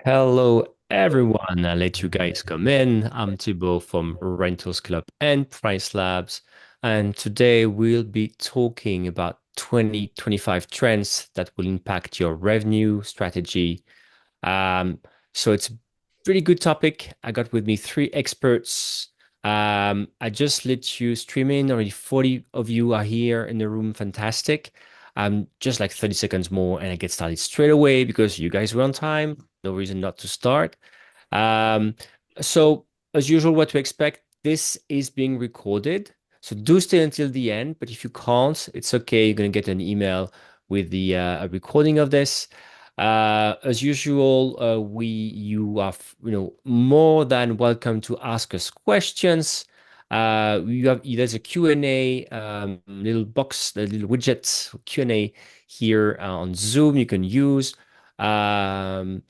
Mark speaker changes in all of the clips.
Speaker 1: Hello, everyone. I'll let you guys come in. I'm Thibaut from Rental Scale-Up and PriceLabs. And today we'll be talking about 2025 trends that will impact your revenue strategy. Um, so it's a pretty good topic. I got with me three experts. I just let you stream in. Already 40 of you are here in the room. Fantastic. Just like 30 seconds more and I get started straight away because you guys were on time. No reason not to start. Um, so as usual, what to expect, this is being recorded. So do stay until the end, but if you can't, it's okay. You're going to get an email with the a recording of this. As usual, you are more than welcome to ask us questions. There's a Q&A little box, the little widget Q&A here on Zoom you can use. Um,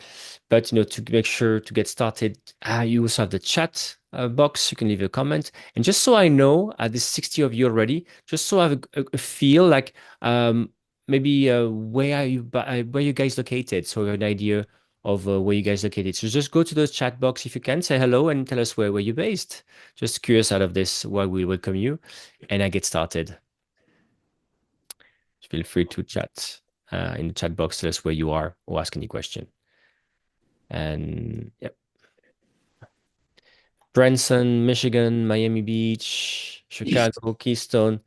Speaker 1: but to make sure to get started, you also have the chat box. You can leave a comment. And just so I know, there's 60 of you already. Just so I have a feel like maybe where you guys located, so an idea of where you guys located. So just go to the chat box if you can, say hello and tell us where you're based. Just curious out of this, why we welcome you, and I get started. Feel free to chat in the chat box, tell us where you are or ask any question. And yep. Branson, Michigan, Miami Beach, Chicago, Keystone.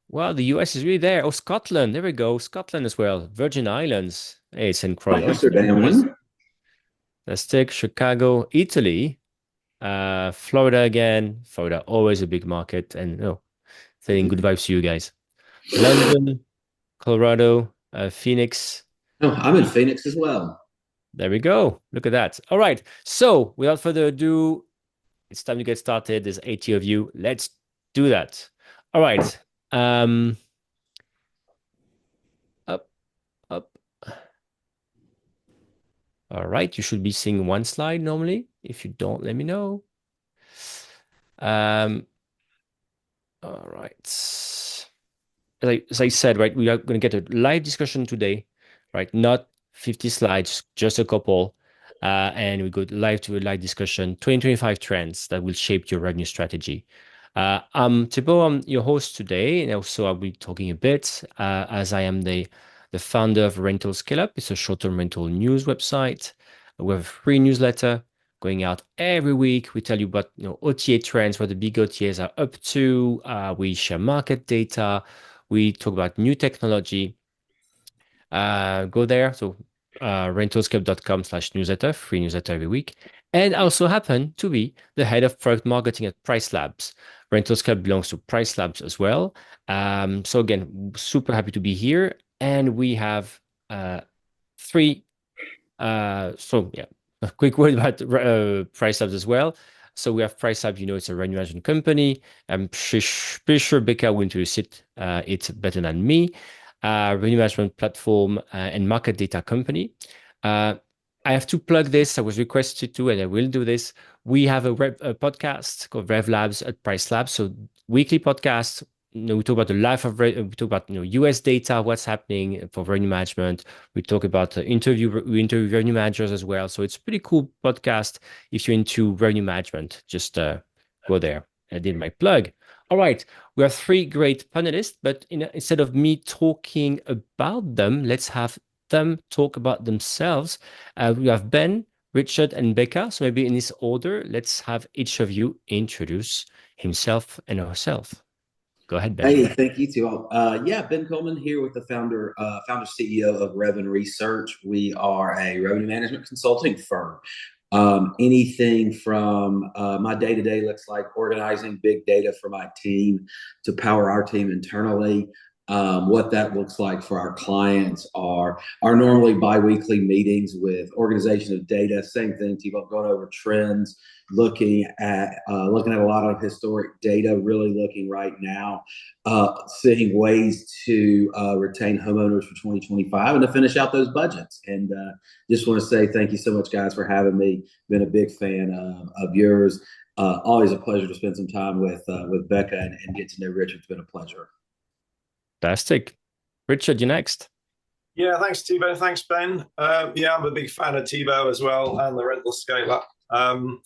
Speaker 1: Wow, the US is really there. Oh, Scotland. There we go. Scotland as well. Virgin Islands. Hey, it's incredible.
Speaker 2: Amsterdam.
Speaker 1: Let's take Chicago, Italy, Florida again. Florida, always a big market. And sending good vibes to you guys. London, Colorado, Phoenix.
Speaker 2: Oh, I'm in Phoenix as well.
Speaker 1: There we go. Look at that. All right. So without further ado, it's time to get started. There's 80 of you. Let's do that. All right. Um, up, up. All right. You should be seeing one slide normally. If you don't, let me know. Um, all right. As I said, right, we are going to get a live discussion today, right? Not 50 slides, just a couple. And we go live to a live discussion, 2025 trends that will shape your revenue strategy. I'm Thibaut, I'm your host today, and also I'll be talking a bit as I am the founder of Rental Scale-Up. It's a short-term rental news website. We have a free newsletter going out every week. We tell you about OTA trends, what the big OTAs are up to. We share market data. We talk about new technology. Go there. So rentalscape.com/newsletter, free newsletter every week. And I also happen to be the head of product marketing at PriceLabs. RentalScape belongs to PriceLabs as well. So again, super happy to be here. And we have three. So yeah, a quick word about PriceLabs as well. So we have PriceLabs, it's a revenue management company. I'm pretty sure Becca will introduce it better than me. Revenue management platform and market data company. Uh, I have to plug this. I was requested to, and I will do this. We have a podcast called Rev Labs at Price Labs. So weekly podcast. We talk about the life of, we talk about US data, what's happening for revenue management. We talk about we interview revenue managers as well. So it's a pretty cool podcast if you're into revenue management. Just go there. I did my plug. All right. We have three great panelists, but instead of me talking about them, let's have them talk about themselves. We have Ben, Richard, and Becca. So maybe in this order, let's have each of you introduce himself and herself. Go ahead, Ben.
Speaker 2: Hey, thank you too. Yeah, Ben Coleman here with the founder CEO of Revenue Research. We are a revenue management consulting firm. Anything from my day to day looks like organizing big data for my team to power our team internally. What that looks like for our clients are normally biweekly meetings with organization of data. Same thing, T-Ball, going over trends, looking at a lot of historic data, really looking right now, seeing ways to retain homeowners for 2025 and to finish out those budgets. And just want to say thank you so much, guys, for having me. Been a big fan of yours. Always a pleasure to spend some time with Becca and get to know Richard. It's been a pleasure.
Speaker 1: Fantastic. Richard, you next.
Speaker 3: Yeah, thanks, Tebow. Thanks, Ben. Yeah, I'm a big fan of Tebow as well and the rental scale up. I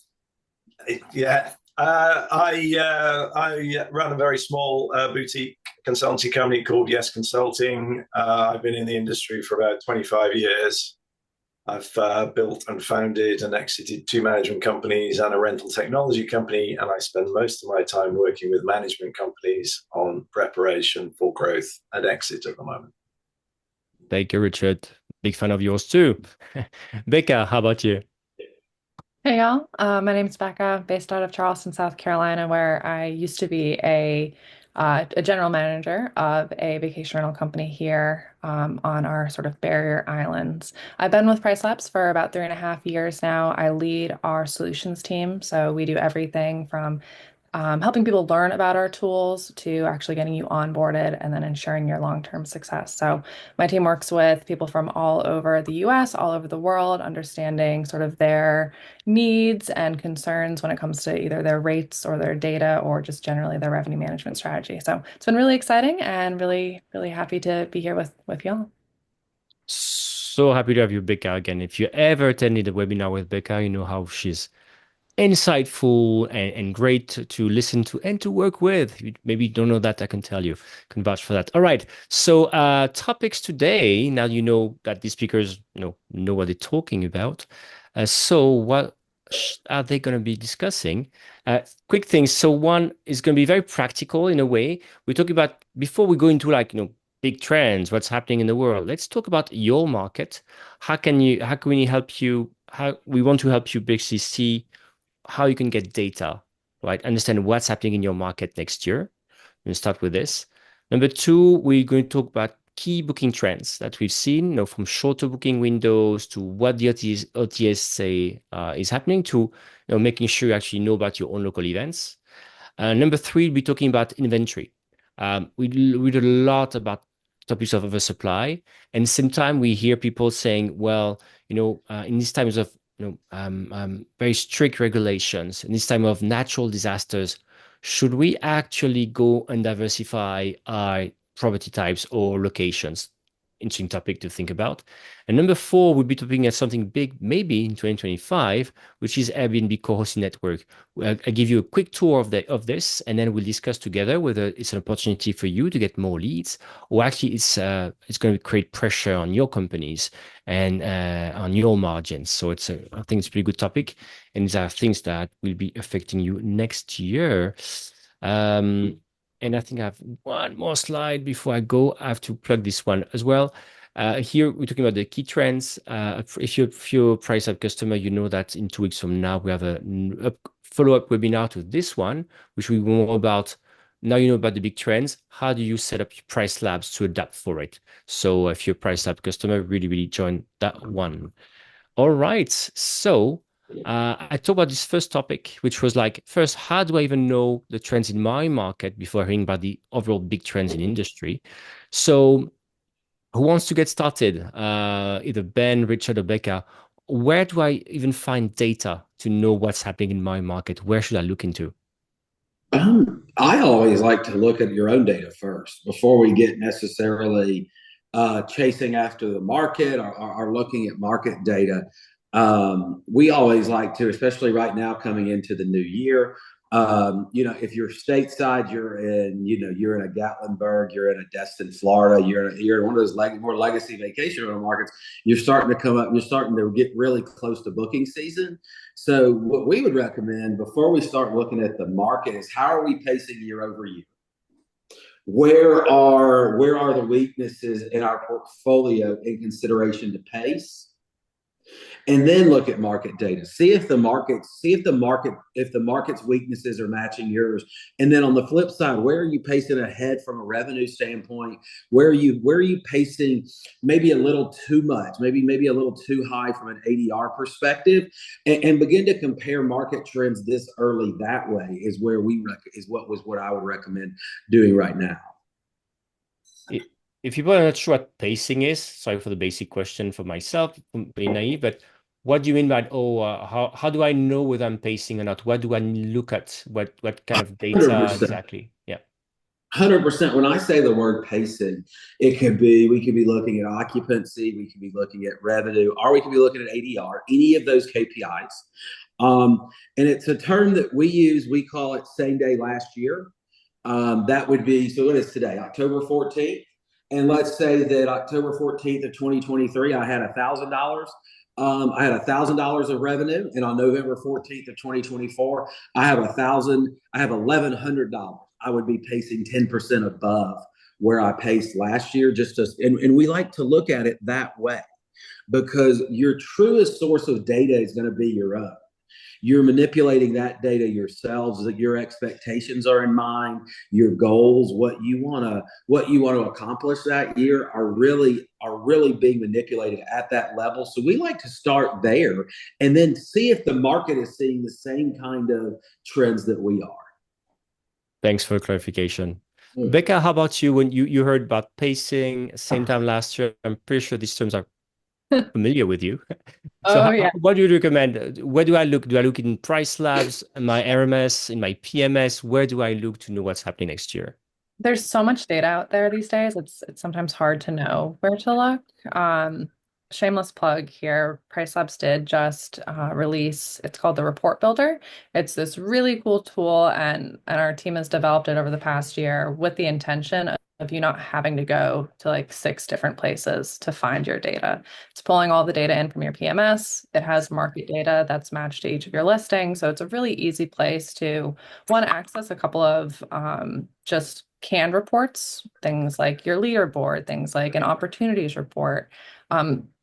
Speaker 3: run a very small boutique consultancy company called Yes Consulting. I've been in the industry for about 25 years. I've built and founded and exited two management companies and a rental technology company, and I spend most of my time working with management companies on preparation for growth and exit at the moment.
Speaker 1: Thank you, Richard. Big fan of yours too. Becca, how about you?
Speaker 4: Hey y'all, my name's Becca, based out of Charleston, South Carolina, where I used to be a general manager of a vacation rental company here on our sort of barrier islands. I've been with PriceLabs for about 3.5 years now. I lead our solutions team, so we do everything from helping people learn about our tools to actually getting you onboarded and then ensuring your long-term success. So my team works with people from all over the US, all over the world, understanding sort of their needs and concerns when it comes to either their rates or their data or just generally their revenue management strategy. So it's been really exciting and really, really happy to be here with y'all.
Speaker 1: So happy to have you, Becca, again. If you ever attended a webinar with Becca, you know how she's insightful and great to listen to and to work with. You maybe don't know that, I can tell you. Can vouch for that. All right. So topics today, now you know that the speakers know what they're talking about. So what are they going to be discussing? Quick things. So one is going to be very practical in a way. We're talking about before we go into big trends, what's happening in the world. Let's talk about your market. How can we help you? How we want to help you basically see how you can get data, right? Understand what's happening in your market next year. We'll start with this. Number two, we're going to talk about key booking trends that we've seen, from shorter booking windows to what the OTS say is happening to, making sure you actually know about your own local events. Number three, we'll be talking about inventory. We read a lot about topics of oversupply, and same time we hear people saying, well, in these times of very strict regulations, in this time of natural disasters, should we actually go and diversify our property types or locations? Interesting topic to think about. And number four, we'll be talking at something big, maybe in 2025, which is Airbnb co-hosting network. I'll give you a quick tour of this, and then we'll discuss together whether it's an opportunity for you to get more leads, or actually it's going to create pressure on your companies and on your margins. So I think it's a pretty good topic, and these are things that will be affecting you next year. And I think I have one more slide before I go. I have to plug this one as well. Here we're talking about the key trends. If you're a price up customer, you know that in 2 weeks from now we have a follow-up webinar to this one, which will be more about, now you know about the big trends. How do you set up your PriceLabs to adapt for it? So if you're a price up customer, really, really join that one. All right. So I talked about this first topic, which was like, first, how do I even know the trends in my market before hearing about the overall big trends in industry? So who wants to get started? Either Ben, Richard, or Becca. Where do I even find data to know what's happening in my market? Where should I look into?
Speaker 2: I always like to look at your own data first before we get necessarily chasing after the market or looking at market data. We always like to, especially right now coming into the new year. If you're stateside, you're in a Gatlinburg, you're in a Destin, Florida, you're in one of those more legacy vacation rental markets. You're starting to come up. You're starting to get really close to booking season. So what we would recommend before we start looking at the market is how are we pacing year over year? Where are the weaknesses in our portfolio in consideration to pace? And then look at market data. See if the market's weaknesses are matching yours. And then on the flip side, where are you pacing ahead from a revenue standpoint? Where are you pacing maybe a little too much, maybe a little too high from an ADR perspective, and begin to compare market trends this early that way is what I would recommend doing right now.
Speaker 1: If people are not sure what pacing is, sorry for the basic question for myself, I'm being naive, but what do you mean by, how do I know whether I'm pacing or not? What do I look at? What kind of data
Speaker 2: 100%.
Speaker 1: exactly? Yeah.
Speaker 2: 100%. When I say the word pacing, we could be looking at occupancy, we could be looking at revenue, or we could be looking at ADR, any of those KPIs. And it's a term that we use. We call it same day last year. That would be, so what is today? October 14th. And let's say that October 14th of 2023, I had $1,000. I had $1,000 of revenue, and on November 14th of 2024, I have $1,100. I would be pacing 10% above where I paced last year. And we like to look at it that way because your truest source of data is going to be your own. You're manipulating that data yourselves, that your expectations are in mind, your goals, what you want to accomplish that year are really being manipulated at that level. So we like to start there and then see if the market is seeing the same kind of trends that we are.
Speaker 1: Thanks for the clarification. Becca, how about you? When you heard about pacing same time last year, I'm pretty sure these terms are familiar with you. So
Speaker 4: Oh, yeah.
Speaker 1: what do you recommend? Where do I look? Do I look in PriceLabs, in my RMS, in my PMS? Where do I look to know what's happening next year?
Speaker 4: There's so much data out there these days. It's sometimes hard to know where to look. Shameless plug here. PriceLabs did just release. It's called the Report Builder. It's this really cool tool, and our team has developed it over the past year with the intention of you not having to go to like 6 different places to find your data. It's pulling all the data in from your PMS. It has market data that's matched to each of your listings, so it's a really easy place to access a couple of just canned reports, things like your leaderboard, things like an opportunities report,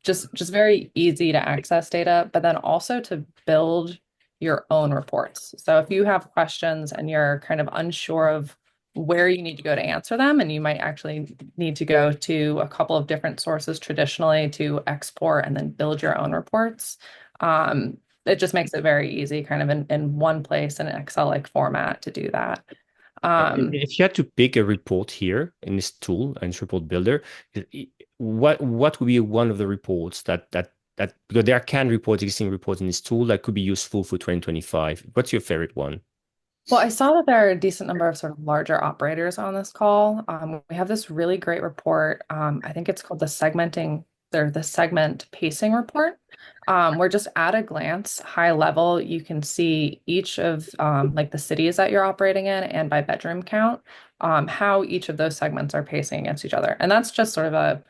Speaker 4: just very easy to access data, but then also to build your own reports. So if you have questions and you're kind of unsure of where you need to go to answer them, and you might actually need to go to a couple of different sources traditionally to export and then build your own reports, it just makes it very easy kind of in one place in an Excel-like format to do that.
Speaker 1: If you had to pick a report here in this tool and this report builder, what would be one of the reports that because there are canned reports, existing reports in this tool that could be useful for 2025. What's your favorite one?
Speaker 4: Well, I saw that there are a decent number of sort of larger operators on this call. We have this really great report. I think it's called the segment pacing report, where just at a glance, high level, you can see each of like the cities that you're operating in and by bedroom count, how each of those segments are pacing against each other. And that's just sort of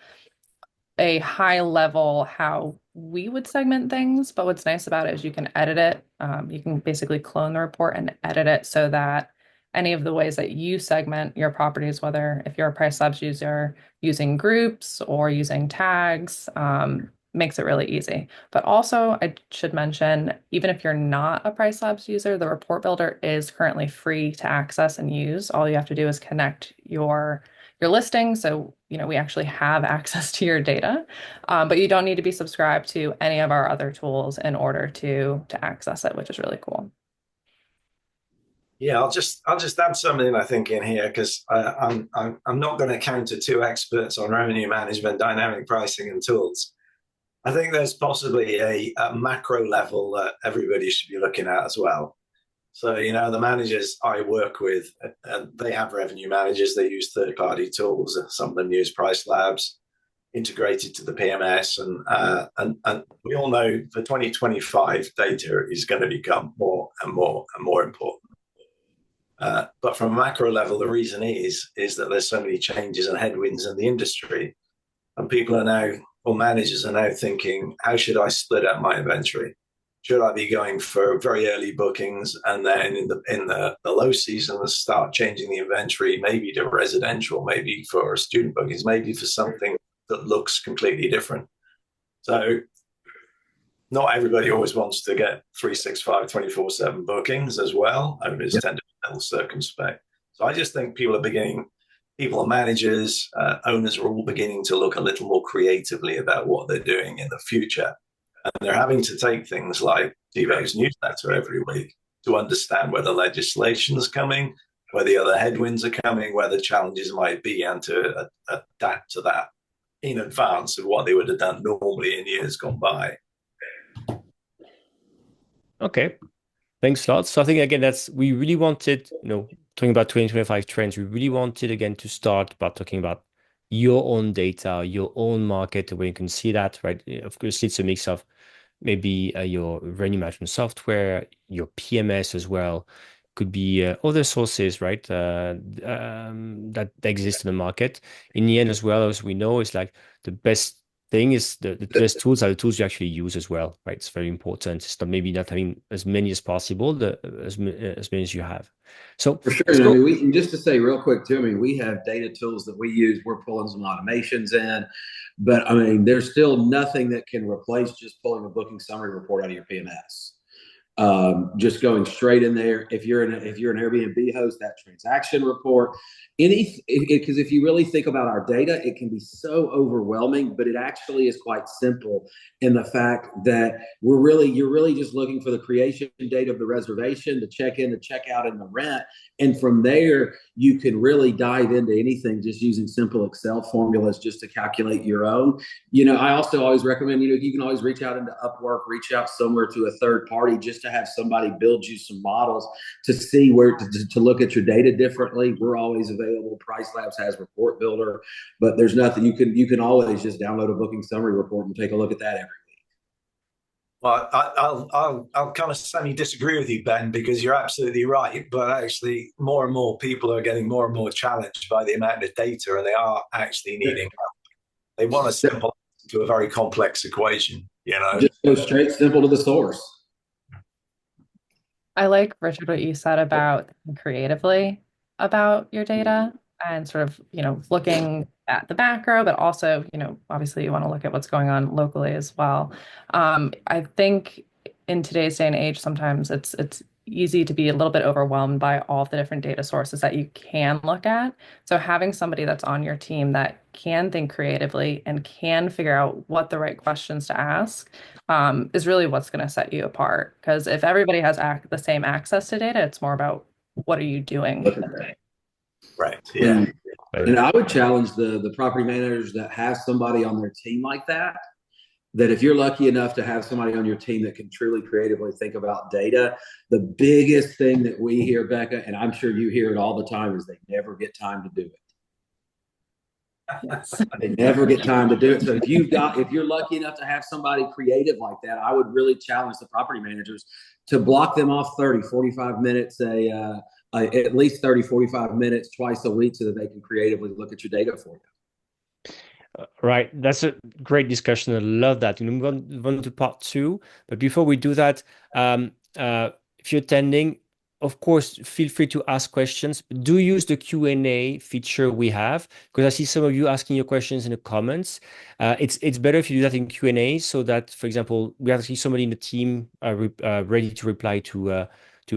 Speaker 4: a high level how we would segment things, but what's nice about it is you can edit it. You can basically clone the report and edit it so that any of the ways that you segment your properties, whether if you're a PriceLabs user using groups or using tags, makes it really easy. But also, I should mention, even if you're not a PriceLabs user, the report builder is currently free to access and use. All you have to do is connect your listing. So, we actually have access to your data, but you don't need to be subscribed to any of our other tools in order to access it, which is really cool.
Speaker 3: Yeah, I'll just add something I think in here because I'm not going to counter two experts on revenue management, dynamic pricing, and tools. I think there's possibly a macro level that everybody should be looking at as well. So, the managers I work with, they have revenue managers. They use third-party tools. Some of them use PriceLabs integrated to the PMS. And we all know for 2025, data is going to become more and more and more important. But from a macro level, the reason is that there's so many changes and headwinds in the industry. And people are now, or managers are now thinking, how should I split up my inventory? Should I be going for very early bookings and then in the low season start changing the inventory, maybe to residential, maybe for student bookings, maybe for something that looks completely different? So not everybody always wants to get 365, 24/7 bookings as well. Owners tend to be a little circumspect. So I just think people are managers, owners are all beginning to look a little more creatively about what they're doing in the future. And they're having to take things like TiVo's newsletter every week to understand where the legislation is coming, where the other headwinds are coming, where the challenges might be, and to adapt to that in advance of what they would have done normally in years gone by.
Speaker 1: Okay. Thanks a lot. So I think again, we really wanted, talking about 2025 trends, we really wanted again to start about talking about your own data, your own market, where you can see that, right? Of course, it's a mix of maybe your revenue management software, your PMS as well. Could be other sources, right? That exist in the market. In the end, as well as we know, it's like the best thing is the best tools are the tools you actually use as well, right? It's very important. It's not maybe not having as many as possible, as many as you have. So
Speaker 2: For sure.
Speaker 1: let's
Speaker 2: And I
Speaker 1: go.
Speaker 2: mean, and just to say real quick too, I mean, we have data tools that we use. We're pulling some automations in, but I mean, there's still nothing that can replace just pulling a booking summary report out of your PMS. Just going straight in there. If you're an Airbnb host, that transaction report, because if you really think about our data, it can be so overwhelming, but it actually is quite simple in the fact that you're really just looking for the creation date of the reservation, the check-in, the check-out, and the rent. And from there, you can really dive into anything just using simple Excel formulas just to calculate your own. I also always recommend, you can always reach out into Upwork, reach out somewhere to a third party just to have somebody build you some models to see where to look at your data differently. We're always available. PriceLabs has Report Builder, but there's nothing you can always just download a booking summary report and take a look at that every week.
Speaker 3: Well, I'll kind of semi disagree with you, Ben, because you're absolutely right. But actually, more and more people are getting more and more challenged by the amount of data, and they are actually needing help. They want a simple answer to a very complex equation.
Speaker 2: Just go straight, simple to the source.
Speaker 4: I like, Richard, what you said about thinking creatively about your data and sort of, looking at the macro, but also, obviously you want to look at what's going on locally as well. I think in today's day and age, sometimes it's easy to be a little bit overwhelmed by all the different data sources that you can look at. So having somebody that's on your team that can think creatively and can figure out what the right questions to ask is really what's going to set you apart. Because if everybody has the same access to data, it's more about what are you doing with it.
Speaker 3: Right. Yeah.
Speaker 2: And I would challenge the property managers that have somebody on their team like that if you're lucky enough to have somebody on your team that can truly creatively think about data, the biggest thing that we hear, Becca, and I'm sure you hear it all the time, is they never get time to do it.
Speaker 4: Yes.
Speaker 2: They never get time to do it. So if you're lucky enough to have somebody creative like that, I would really challenge the property managers to block them off 30, 45 minutes, at least 30, 45 minutes twice a week so that they can creatively look at your data for you.
Speaker 1: Right. That's a great discussion. I love that. And we're going on to part two. But before we do that, if you're attending, of course, feel free to ask questions. Do use the Q&A feature we have, because I see some of you asking your questions in the comments. It's better if you do that in Q&A so that, for example, we have actually somebody in the team ready to reply to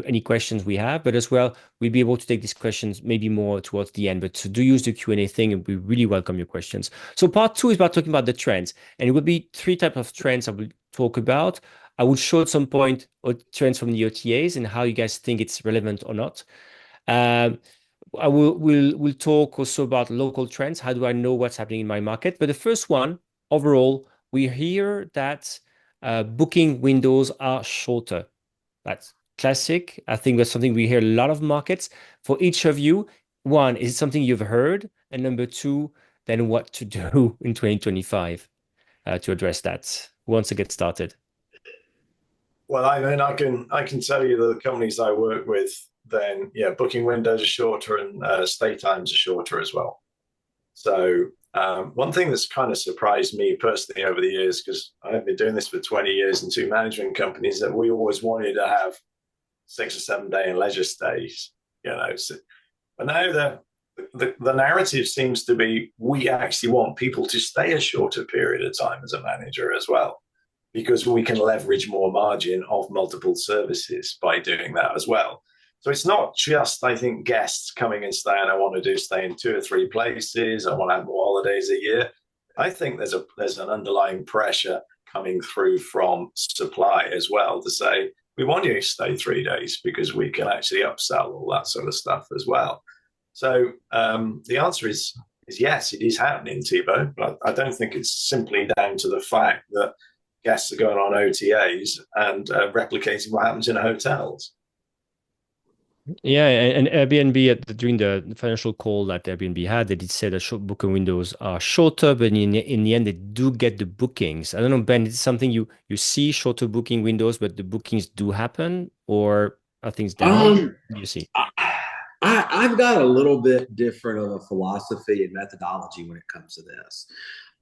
Speaker 1: any questions we have, but as well, we'll be able to take these questions maybe more towards the end. But so do use the Q&A thing, and we really welcome your questions. So part two is about talking about the trends, and it will be three types of trends I will talk about. I will show at some point trends from the OTAs and how you guys think it's relevant or not. We'll talk also about local trends. How do I know what's happening in my market? But the first one, overall, we hear that booking windows are shorter. That's classic. I think that's something we hear a lot of markets. For each of you, one, is it something you've heard? And number two, then what to do in 2025 to address that? Who wants to get started?
Speaker 3: Well, I mean, I can tell you that the companies I work with, then booking windows are shorter and stay times are shorter as well. So one thing that's kind of surprised me personally over the years, because I've been doing this for 20 years in two management companies, that we always wanted to have 6 or 7 day and leisure stays, So, but now the narrative seems to be we actually want people to stay a shorter period of time as a manager as well, because we can leverage more margin of multiple services by doing that as well. So it's not just, I think, guests coming and staying. I want to stay in 2 or 3 places. I want to have more holidays a year. I think there's an underlying pressure coming through from supply as well to say, we want you to stay 3 days because we can actually upsell all that sort of stuff as well. So the answer is yes, it is happening, Thibaut, but I don't think it's simply down to the fact that guests are going on OTAs and replicating what happens in hotels.
Speaker 1: Yeah, and Airbnb during the financial call that Airbnb had, they did say that short booking windows are shorter, but in the end, they do get the bookings. I don't know, Ben, is it something you see shorter booking windows, but the bookings do happen, or are things down?
Speaker 2: Um,
Speaker 1: What do you see?
Speaker 2: I, I've got a little bit different of a philosophy and methodology when it comes to this.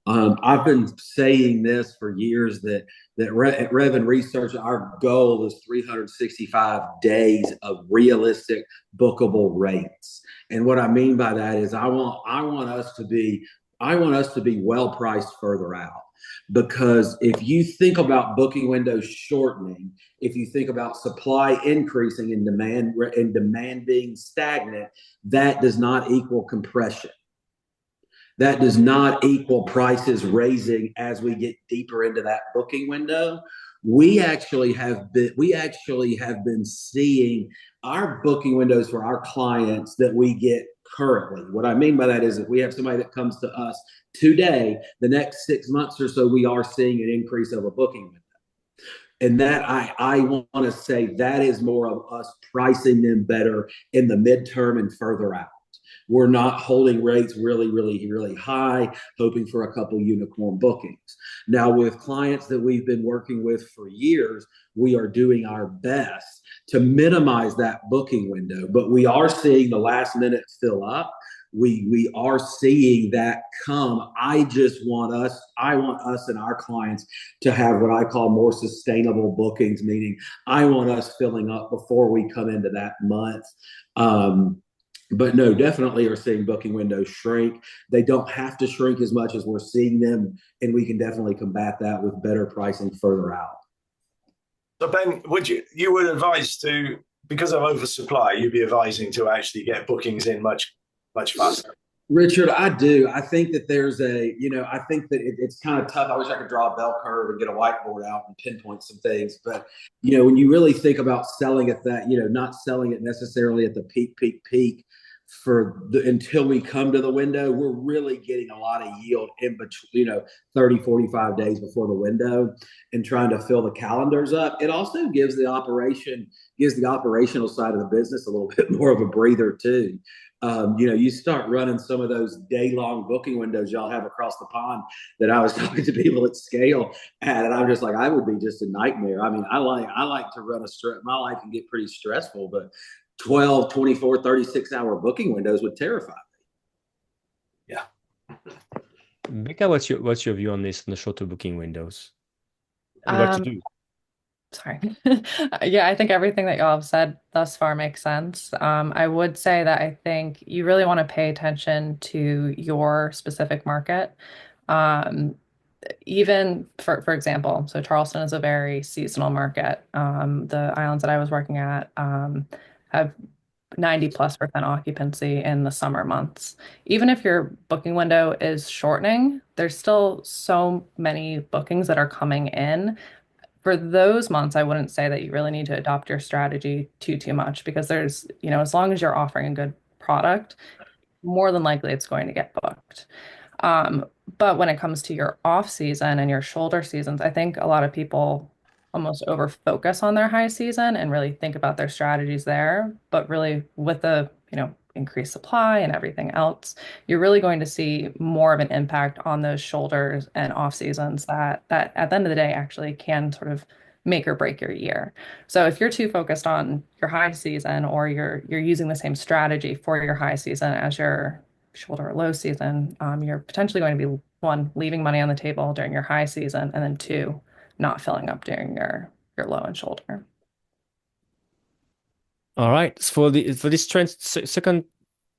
Speaker 2: I've been saying this for years that at Rev Research, our goal is 365 days of realistic bookable rates. And what I mean by that is I want us to be well priced further out. Because if you think about booking windows shortening, if you think about supply increasing and demand being stagnant, that does not equal compression. That does not equal prices raising as we get deeper into that booking window. We actually have been seeing our booking windows for our clients that we get currently. What I mean by that is if we have somebody that comes to us today, the next 6 months or so, we are seeing an increase of a booking window. And that I want to say that is more of us pricing them better in the midterm and further out. We're not holding rates really, really, really high, hoping for a couple unicorn bookings. Now, with clients that we've been working with for years, we are doing our best to minimize that booking window, but we are seeing the last minute fill up. We are seeing that come. I want us and our clients to have what I call more sustainable bookings, meaning I want us filling up before we come into that month. But no, definitely are seeing booking windows shrink. They don't have to shrink as much as we're seeing them, and we can definitely combat that with better pricing further out.
Speaker 3: So Ben, would advise to, because of oversupply, you'd be advising to actually get bookings in much faster.
Speaker 2: Richard, I do. I think that I think that it's kind of tough. I wish I could draw a bell curve and get a whiteboard out and pinpoint some things. But, when you really think about selling at that, not selling it necessarily at the peak until we come to the window, we're really getting a lot of yield in between, 30, 45 days before the window and trying to fill the calendars up. It also gives the operational side of the business a little bit more of a breather too. You start running some of those day-long booking windows y'all have across the pond that I was talking to people at scale at, and I'm just like, I would be just a nightmare. I mean, I like to run a stress. My life can get pretty stressful, but 12, 24, 36-hour booking windows would terrify
Speaker 3: me. Yeah.
Speaker 1: Becca, what's your view on this, on the shorter booking windows? And what to do?
Speaker 4: Sorry. Yeah, I think everything that y'all have said thus far makes sense. I would say that I think you really want to pay attention to your specific market. Um, Even for example, so Charleston is a very seasonal market. The islands that I was working at have 90+% occupancy in the summer months. Even if your booking window is shortening, there's still so many bookings that are coming in. For those months, I wouldn't say that you really need to adopt your strategy too much because there's, as long as you're offering a good product, more than likely it's going to get booked. Um, but when it comes to your off season and your shoulder seasons, I think a lot of people almost over focus on their high season and really think about their strategies there. But really, with the, increased supply and everything else, you're really going to see more of an impact on those shoulders and off seasons that at the end of the day actually can sort of make or break your year. So if you're too focused on your high season or you're using the same strategy for your high season as your shoulder or low season, you're potentially going to be one, leaving money on the table during your high season, and then two, not filling up during your low and shoulder.
Speaker 1: All right. So for this trend, second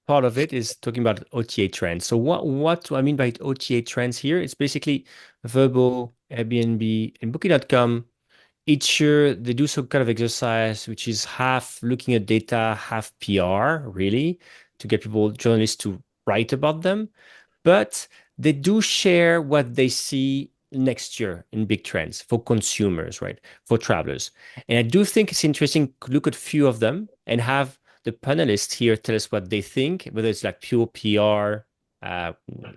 Speaker 1: part of it is talking about OTA trends. So what do I mean by OTA trends here? It's basically Vrbo, Airbnb, and Booking.com. Each year they do some kind of exercise, which is half looking at data, half PR, really, to get journalists to write about them. But they do share what they see next year in big trends for consumers, right? For travelers. And I do think it's interesting to look at a few of them and have the panelists here tell us what they think, whether it's like pure PR. I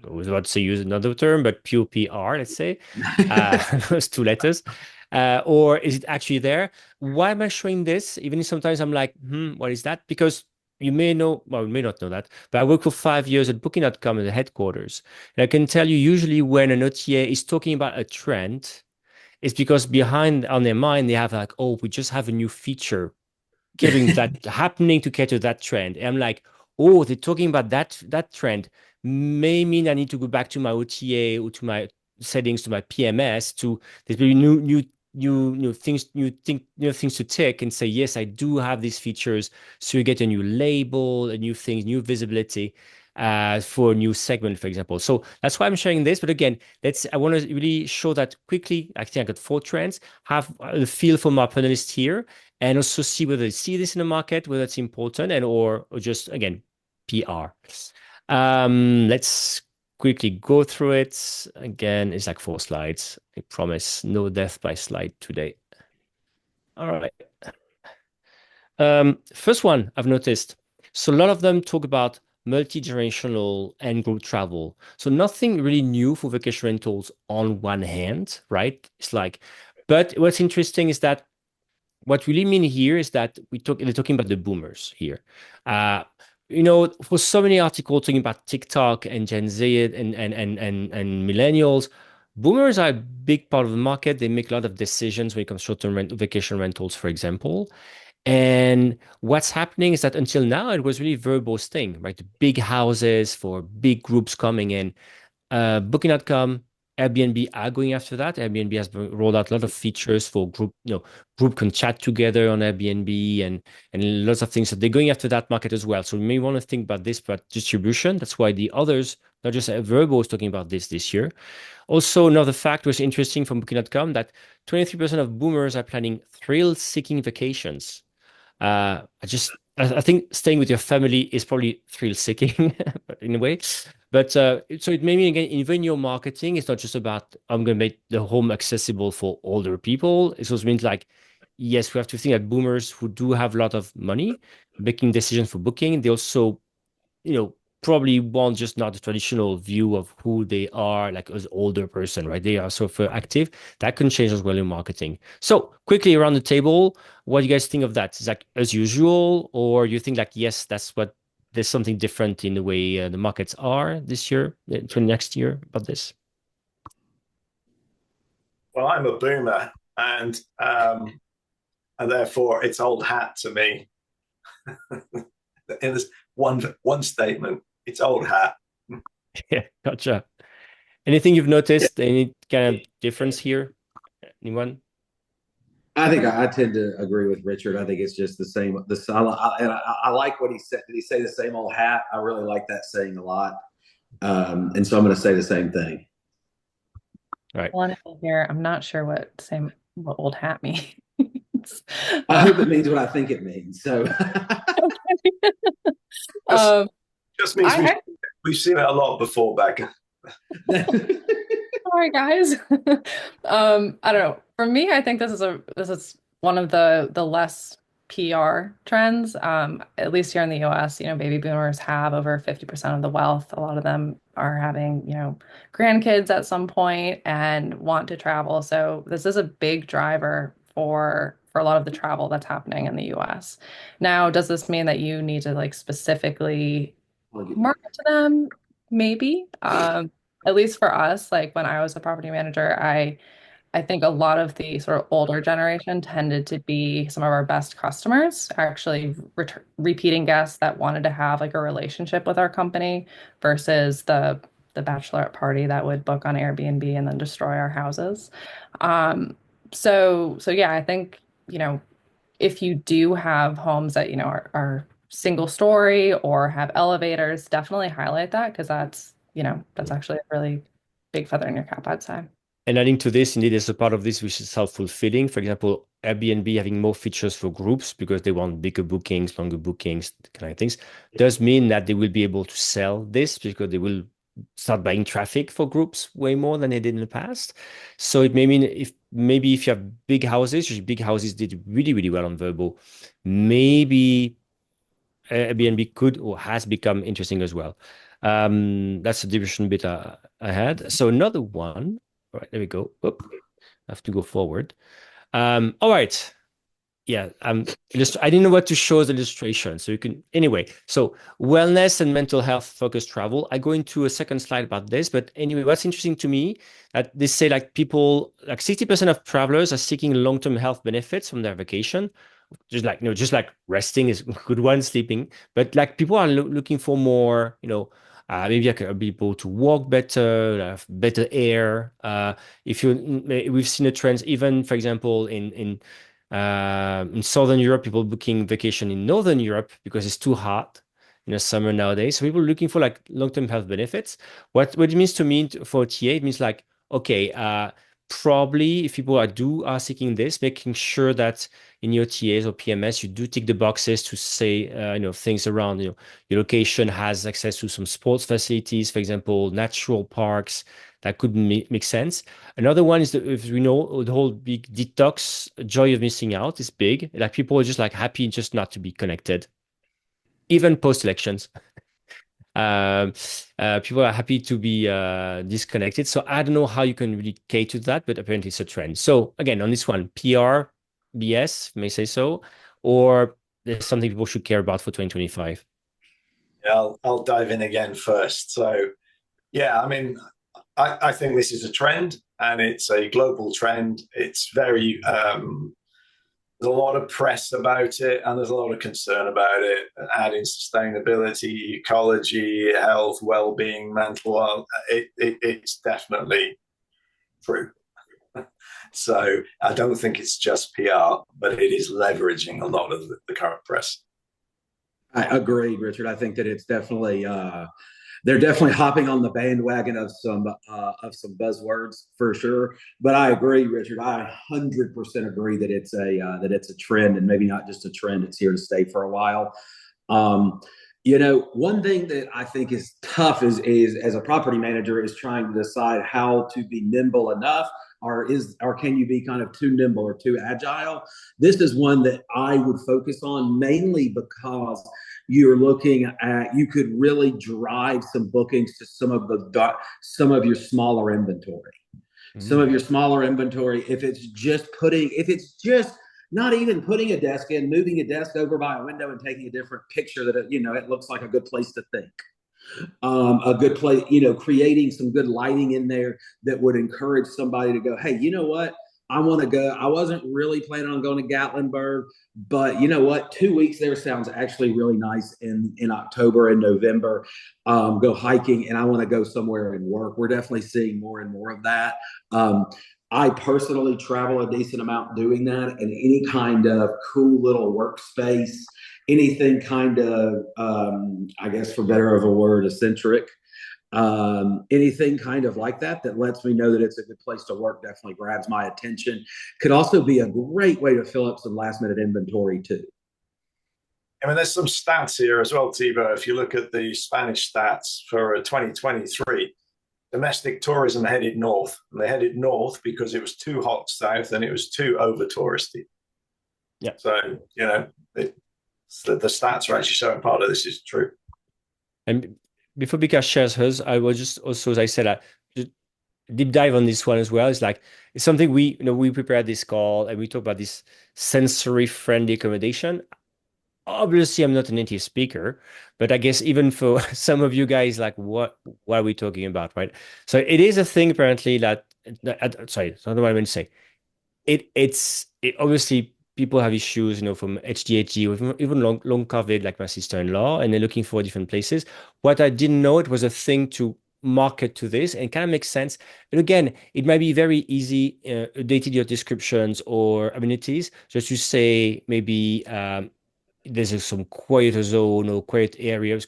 Speaker 1: was about to say use another term, but pure PR, let's say,
Speaker 2: me.
Speaker 1: those two letters. Or is it actually there? Why am I showing this? Even if sometimes I'm like, what is that? Because you may know, well, you may not know that, but I worked for 5 years at Booking.com at the headquarters. And I can tell you, usually when an OTA is talking about a trend, it's because behind on their mind, they have like, oh, we just have a new feature catering that happening to cater that trend. And I'm like, oh, they're talking about that trend. May mean I need to go back to my OTA or to my settings to my PMS to there's maybe new things to tick and say, yes, I do have these features. So you get a new label, a new thing, new visibility for a new segment, for example. So that's why I'm sharing this. But again, I want to really show that quickly. I think I got 4 trends, have the feel for my panelists here and also see whether they see this in the market, whether it's important and or just again PR. Let's quickly go through it. Again, it's like 4 slides. I promise no death by slide today. All right. First one I've noticed. So a lot of them talk about multi-generational and group travel. So nothing really new for vacation rentals on one hand, right? It's like, but what's interesting is that what really mean here is that they're talking about the boomers here. Uh, for so many articles talking about TikTok and Gen Z and millennials, boomers are a big part of the market. They make a lot of decisions when it comes to short-term vacation rentals, for example. And what's happening is that until now, it was really Vrbo's thing, right? The big houses for big groups coming in. Booking.com, Airbnb are going after that. Airbnb has rolled out a lot of features for group, group can chat together on Airbnb and lots of things. So they're going after that market as well. So we may want to think about this, but distribution. That's why the others, not just Vrbo, is talking about this year. Also, another fact was interesting from Booking.com that 23% of boomers are planning thrill-seeking vacations. I think staying with your family is probably thrill-seeking in a way. But so it may mean again, even your marketing, it's not just about I'm going to make the home accessible for older people. It also means like, yes, we have to think that boomers who do have a lot of money making decisions for booking, they also probably want just not the traditional view of who they are, like as older person, right? They are so for active. That can change as well in marketing. So quickly around the table, what do you guys think of that? Is that as usual, or you think like, yes, that's what there's something different in the way the markets are this year, to next year about this?
Speaker 3: Well, I'm a boomer, and therefore it's old hat to me. In this one statement, it's old hat.
Speaker 1: Yeah, gotcha. Anything you've noticed? Any kind of difference here? Anyone?
Speaker 2: I think I tend to agree with Richard. I think it's just the same. I like what he said. Did he say the same old hat? I really like that saying a lot. And so I'm going to say the same thing.
Speaker 1: Right.
Speaker 4: One here, I'm not sure what old hat means.
Speaker 2: I hope it means what I think it means. So
Speaker 3: just means we've seen it a lot before, Becca.
Speaker 4: Sorry, guys. I don't know. For me, I think this is one of the less PR trends. At least here in the US, baby boomers have over 50% of the wealth. A lot of them are having, grandkids at some point and want to travel. So this is a big driver for a lot of the travel that's happening in the US. Now, does this mean that you need to like specifically market to them? Maybe. At least for us, like when I was a property manager, I think a lot of the sort of older generation tended to be some of our best customers, actually repeating guests that wanted to have like a relationship with our company versus the bachelorette party that would book on Airbnb and then destroy our houses. So yeah, I think, if you do have homes that, are single story or have elevators, definitely highlight that because that's actually a really big feather in your cap, I'd say.
Speaker 1: And adding to this, indeed, there's a part of this which is self-fulfilling. For example, Airbnb having more features for groups because they want bigger bookings, longer bookings, kind of things, does mean that they will be able to sell this because they will start buying traffic for groups way more than they did in the past. So it may mean if you have big houses, which big houses did really, really well on Vrbo, maybe Airbnb could or has become interesting as well. That's a division bit I had. So another one. All right, there we go. Oop. have to go forward. All right. Yeah, just I didn't know what to show as an illustration. So you can anyway. So wellness and mental health focused travel. I go into a second slide about this, but anyway, what's interesting to me that they say like people like 60% of travelers are seeking long-term health benefits from their vacation. Just like resting is a good one, sleeping, but like people are looking for more, maybe like be able to walk better, have better air. If you, we've seen a trend, even for example, in Southern Europe, people booking vacation in Northern Europe because it's too hot in the summer nowadays. So people are looking for like long-term health benefits. What it means to me for TA, it means like, okay, probably if people are seeking this, making sure that in your TAs or PMS, you do tick the boxes to say, things around, your location has access to some sports facilities, for example, natural parks. That could make sense. Another one is that if we know the whole big detox joy of missing out is big. Like people are just like happy just not to be connected, even post elections. Um, People are happy to be disconnected. So I don't know how you can really cater to that, but apparently it's a trend. So again, on this one, PR, BS, may say so, or there's something people should care about for 2025.
Speaker 3: Yeah, I'll dive in again first. So, yeah, I mean, I think this is a trend and it's a global trend. It's very, there's a lot of press about it and there's a lot of concern about it, adding sustainability, ecology, health, well-being, mental health. It's definitely true. So I don't think it's just PR, but it is leveraging a lot of the current press.
Speaker 2: I agree, Richard. I think that it's definitely they're definitely hopping on the bandwagon of some buzzwords for sure. But I agree, Richard. I 100% agree that it's a trend, and maybe not just a trend. It's here to stay for a while. One thing that I think is tough is as a property manager is trying to decide how to be nimble enough or can you be kind of too nimble or too agile? This is one that I would focus on mainly because you're looking at you could really drive some bookings to some of your smaller inventory. Some of your smaller inventory, if it's just not even putting a desk in, moving a desk over by a window and taking a different picture that it looks like a good place to think. A good place, creating some good lighting in there that would encourage somebody to go, hey, you know what? I want to go. I wasn't really planning on going to Gatlinburg, but you know what? 2 weeks there sounds actually really nice in October and November. Go hiking, and I want to go somewhere and work. We're definitely seeing more and more of that. I personally travel a decent amount doing that, and any kind of cool little workspace, anything kind of, I guess for better of a word, eccentric, anything kind of like that lets me know that it's a good place to work definitely grabs my attention. Could also be a great way to fill up some last minute inventory too.
Speaker 3: I mean, there's some stats here as well, Thibaut. If you look at the Spanish stats for 2023, domestic tourism headed north. And they headed north because it was too hot south and it was too over touristy.
Speaker 1: Yeah.
Speaker 3: So, the stats are actually showing part of this is true.
Speaker 1: And before Bika shares hers, I will just also, as I said, deep dive on this one as well. It's something we prepared this call and we talk about this sensory friendly accommodation. Obviously, I'm not a native speaker, but I guess even for some of you guys, like what are we talking about, right? So it is a thing apparently sorry, that's not what I meant to say. It obviously people have issues, from HDHD or even long COVID, like my sister-in-law, and they're looking for different places. What I didn't know it was a thing to market to this and kind of makes sense. And again, it might be very easy, updated your descriptions or amenities, just to say maybe there's some quieter zone or quiet areas.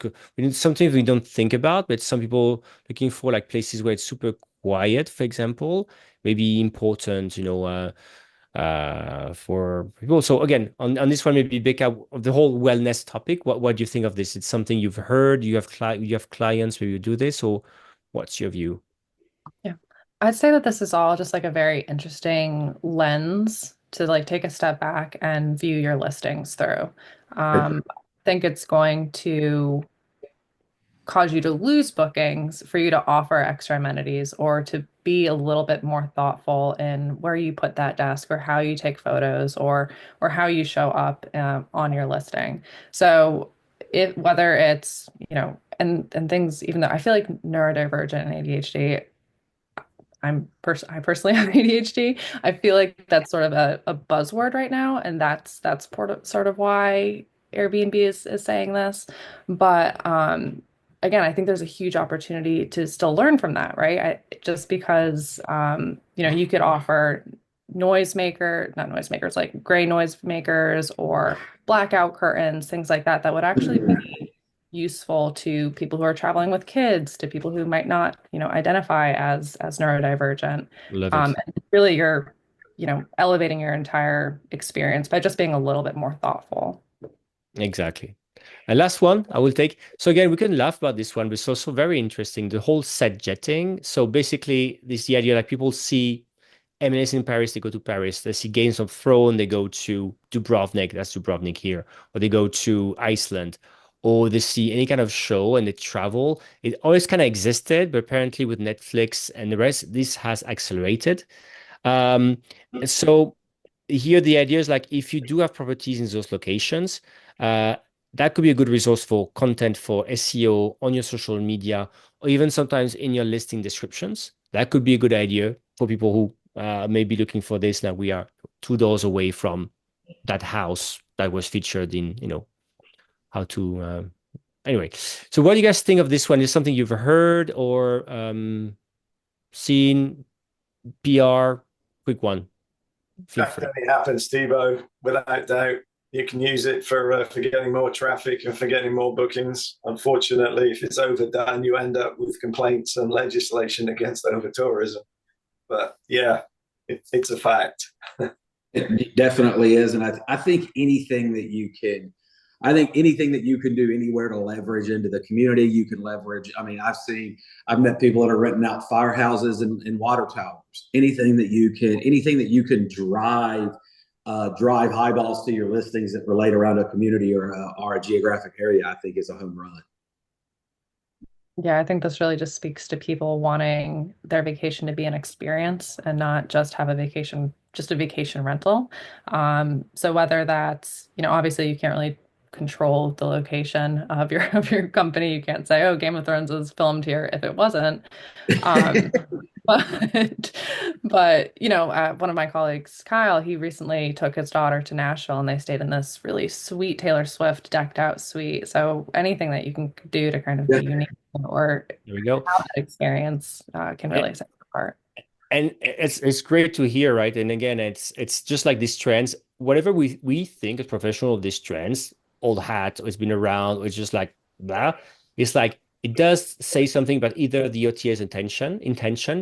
Speaker 1: Something we don't think about, but some people looking for like places where it's super quiet, for example, may be important, for people. So again, on this one, maybe Becca, of the whole wellness topic, what do you think of this? It's something you've heard, you have clients where you do this, or what's your view?
Speaker 4: Yeah. I'd say that this is all just like a very interesting lens to like take a step back and view your listings through. I think it's going to cause you to lose bookings for you to offer extra amenities or to be a little bit more thoughtful in where you put that desk or how you take photos or how you show up on your listing. So whether it's, and things, even though I feel like neurodivergent and ADHD, I personally have ADHD. I feel like that's sort of a buzzword right now, and that's sort of why Airbnb is saying this. But again, I think there's a huge opportunity to still learn from that, right? Just because you could offer not noisemakers, like gray noise makers or blackout curtains, things like that, that would actually be useful to people who are traveling with kids, to people who might not, identify as neurodivergent.
Speaker 1: Love it.
Speaker 4: And really you're, elevating your entire experience by just being a little bit more thoughtful.
Speaker 1: Exactly. And last one I will take. So again, we can laugh about this one, but it's also very interesting. The whole set jetting. So basically, this the idea like people see M&S in Paris, they go to Paris. They see Games of Thrones, they go to Dubrovnik. That's Dubrovnik here, or they go to Iceland, or they see any kind of show and they travel. It always kind of existed, but apparently with Netflix and the rest, this has accelerated. Um, so here the idea is like if you do have properties in those locations, uh, that could be a good resource for content for SEO on your social media, or even sometimes in your listing descriptions. That could be a good idea for people who may be looking for this. Now we are 2 doors away from that house that was featured in, how to. Anyway, so what do you guys think of this one? Is something you've heard or seen? PR, quick one. Feel free.
Speaker 3: Definitely happens, Steve-O, without doubt. You can use it for getting more traffic and for getting more bookings. Unfortunately, if it's overdone, you end up with complaints and legislation against over tourism. But yeah, it's a fact.
Speaker 2: It definitely is, and I think anything that you can do anywhere to leverage into the community, you can leverage. I mean, I've met people that are renting out firehouses and water towers. Anything that you can drive eyeballs to your listings that relate around a community or a geographic area, I think is a home run.
Speaker 4: Yeah, I think this really just speaks to people wanting their vacation to be an experience and not just have just a vacation rental. So whether that's, obviously you can't really control the location of your company. You can't say, oh, Game of Thrones was filmed here if it wasn't. Um, but one of my colleagues, Kyle, he recently took his daughter to Nashville and they stayed in this really sweet Taylor Swift decked out suite. So anything that you can do to kind of be
Speaker 2: Yeah.
Speaker 4: unique or
Speaker 1: There we go.
Speaker 4: have that experience can really set you apart.
Speaker 1: And it's great to hear, right? And again, it's just like these trends. Whatever we think as professional of these trends, old hat, or it's been around, or it's just like that. It's like it does say something about either the OTA's intention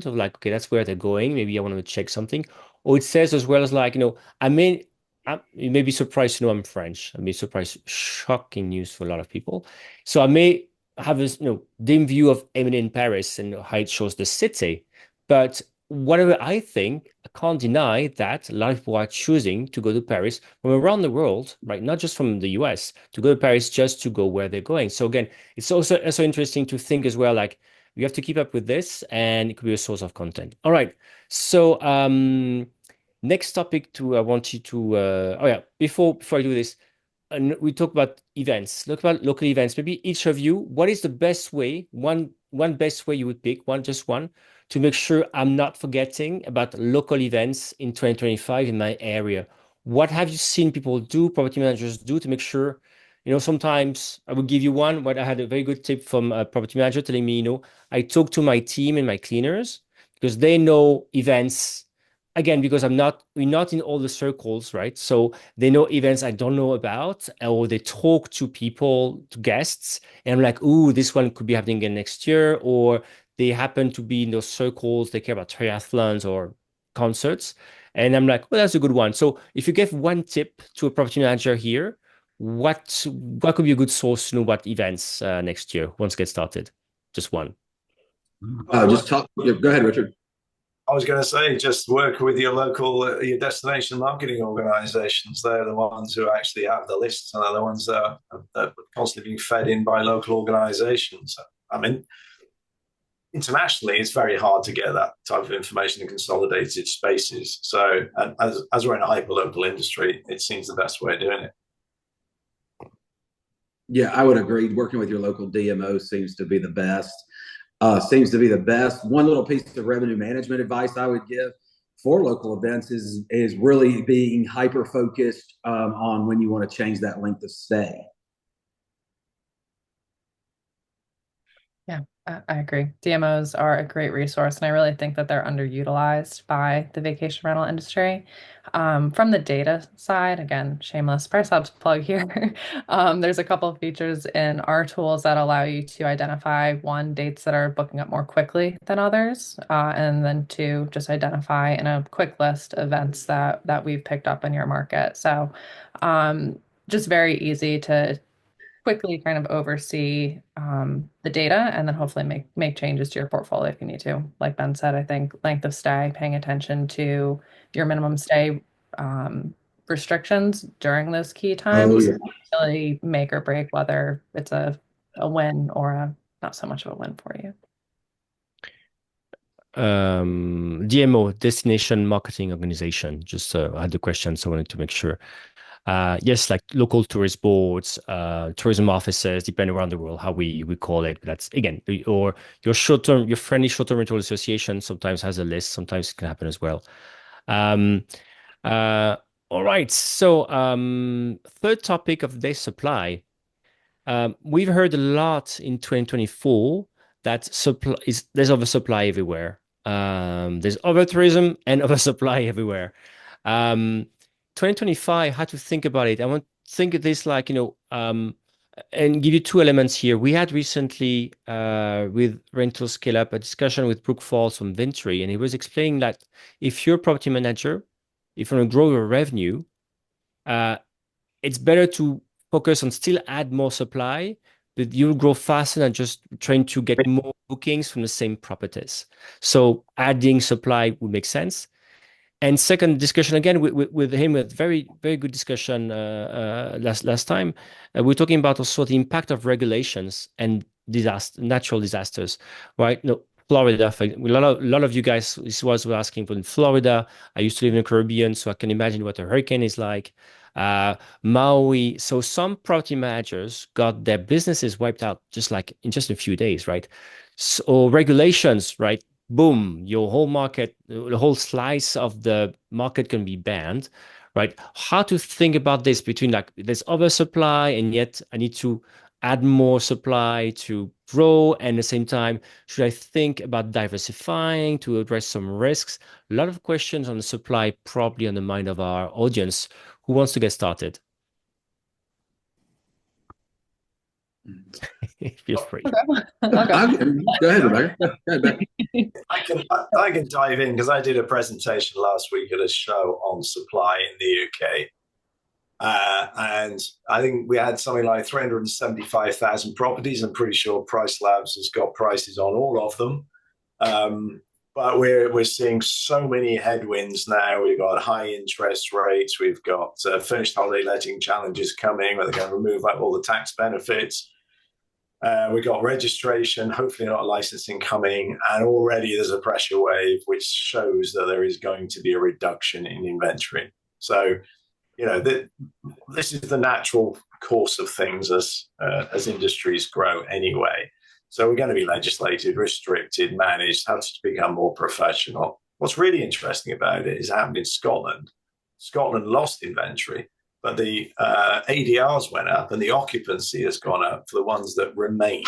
Speaker 1: of like, okay, that's where they're going. Maybe I want to check something, or it says as well as like, you may be surprised to know I'm French. I may be surprised, shocking news for a lot of people. So I may have this, dim view of M&A in Paris and how it shows the city, but whatever I think, I can't deny that a lot of people are choosing to go to Paris from around the world, right? Not just from the US, to go to Paris just to go where they're going. So again, it's also interesting to think as well, like you have to keep up with this and it could be a source of content. All right. So next topic I want you to oh yeah, before I do this, and we talk about events, look about local events. Maybe each of you, what is the best way, one best way you would pick, just one, to make sure I'm not forgetting about local events in 2025 in my area? What have you seen people do, property managers do to make sure, sometimes I will give you one, but I had a very good tip from a property manager telling me, I talk to my team and my cleaners because they know events. Again, because we're not in all the circles, right? So they know events I don't know about, or they talk to people, to guests, and I'm like, ooh, this one could be happening again next year, or they happen to be in those circles, they care about triathlons or concerts, and I'm like, well, that's a good one. So if you give one tip to a property manager here, what could be a good source to know about events next year once it gets started? Just one.
Speaker 2: Just talk. Go ahead, Richard.
Speaker 3: I was going to say, just work with your local, your destination marketing organizations. They're the ones who actually have the lists, and they're the ones that are constantly being fed in by local organizations. I mean, internationally, it's very hard to get that type of information in consolidated spaces. So, and as we're in a hyper-local industry, it seems the best way of doing it.
Speaker 2: Yeah, I would agree. Working with your local DMO seems to be the best. One little piece of revenue management advice I would give for local events is really being hyper focused on when you want to change that length of stay.
Speaker 4: Yeah, I agree. DMOs are a great resource, and I really think that they're underutilized by the vacation rental industry. From the data side, again, shameless PriceLabs plug here. There's a couple of features in our tools that allow you to identify one, dates that are booking up more quickly than others, and then two, just identify in a quick list events that we've picked up in your market. So, just very easy to quickly kind of oversee the data and then hopefully make changes to your portfolio if you need to. Like Ben said, I think length of stay, paying attention to your minimum stay restrictions during those key
Speaker 2: Oh
Speaker 4: times
Speaker 2: yeah.
Speaker 4: really make or break whether it's a win or a not so much of a win for you.
Speaker 1: DMO, Destination Marketing Organization. Just I had the question, so I wanted to make sure. Yes, like local tourist boards, tourism offices, depending around the world how we call it. That's again, or your friendly short-term rental association sometimes has a list. Sometimes it can happen as well. Um, uh, all right. So, third topic of day supply. We've heard a lot in 2024 that there's oversupply everywhere. There's over-tourism and oversupply everywhere. Um, 2025, how to think about it. I want to think of this like, and give you two elements here. We had recently with Rental Scale-Up a discussion with Brooke Falls from Ventry, and he was explaining that if you're a property manager, if you want to grow your revenue, uh, it's better to focus on still add more supply, but you'll grow faster than just trying to get more bookings from the same properties. So adding supply would make sense. And second discussion again with him, with very very good discussion last time. We're talking about also the impact of regulations and natural disasters, right? No, Florida, a lot of you guys, this was asking for in Florida. I used to live in the Caribbean, so I can imagine what a hurricane is like. Maui. So some property managers got their businesses wiped out just like in just a few days, right? So regulations, right? Boom, your whole market, the whole slice of the market can be banned, right? How to think about this between like there's oversupply and yet I need to add more supply to grow, and at the same time, should I think about diversifying to address some risks? A lot of questions on the supply probably on the mind of our audience. Who wants to get started? Feel free.
Speaker 4: I'll go.
Speaker 2: Go ahead, Rebecca. Go ahead, Becky.
Speaker 3: I can dive in because I did a presentation last week at a show on supply in the UK. And I think we had something like 375,000 properties. I'm pretty sure PriceLabs has got prices on all of them. But we're seeing so many headwinds now. We've got high interest rates. We've got finished holiday letting challenges coming where they're going to remove all the tax benefits. We've got registration, hopefully not licensing coming, and already there's a pressure wave which shows that there is going to be a reduction in inventory. So, this is the natural course of things as industries grow anyway. So we're going to be legislated, restricted, managed, how to become more professional. What's really interesting about it is it happened in Scotland. Scotland lost inventory, but the ADRs went up and the occupancy has gone up for the ones that remained.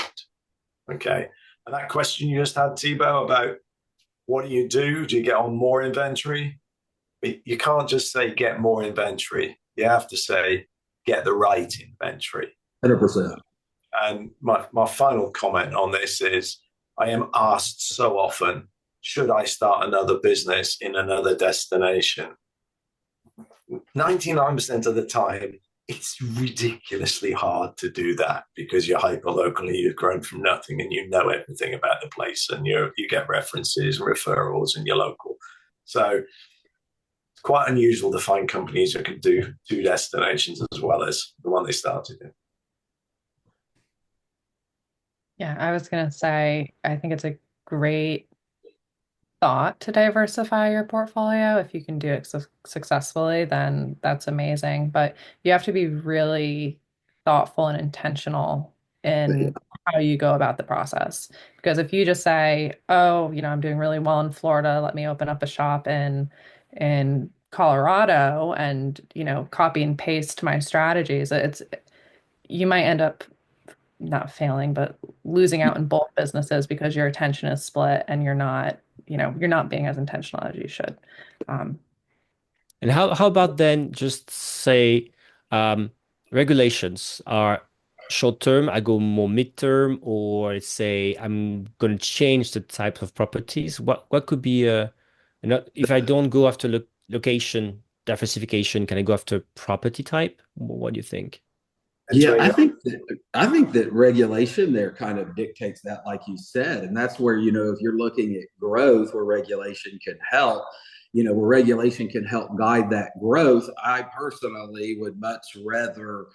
Speaker 3: Okay. And that question you just had, Thibaut, about what do you do? Do you get on more inventory? You can't just say get more inventory. You have to say get the right inventory.
Speaker 2: 100%.
Speaker 3: And my final comment on this is I am asked so often, should I start another business in another destination? 99% of the time, it's ridiculously hard to do that because you're hyper locally, you've grown from nothing and you know everything about the place and you get references and referrals and you're local. So it's quite unusual to find companies that can do two destinations as well as the one they started in.
Speaker 4: Yeah, I was going to say, I think it's a great thought to diversify your portfolio. If you can do it successfully, then that's amazing. But you have to be really thoughtful and intentional in how you go about the process. Because if you just say, "Oh, I'm doing really well in Florida, let me open up a shop in Colorado and, copy and paste my strategies," you might end up not failing, but losing out in both businesses because your attention is split and you're not being as intentional as you should. Um,
Speaker 1: And how about then just say um, regulations are short term, I go more midterm, or say I'm going to change the type of properties. What could be if I don't go after location diversification, can I go after property type? What do you think?
Speaker 3: It's
Speaker 2: Yeah, I
Speaker 3: really
Speaker 2: think that I think that regulation there kind of dictates that, like you said, and that's where if you're looking at growth, where regulation can help, where regulation can help guide that growth. I personally would much rather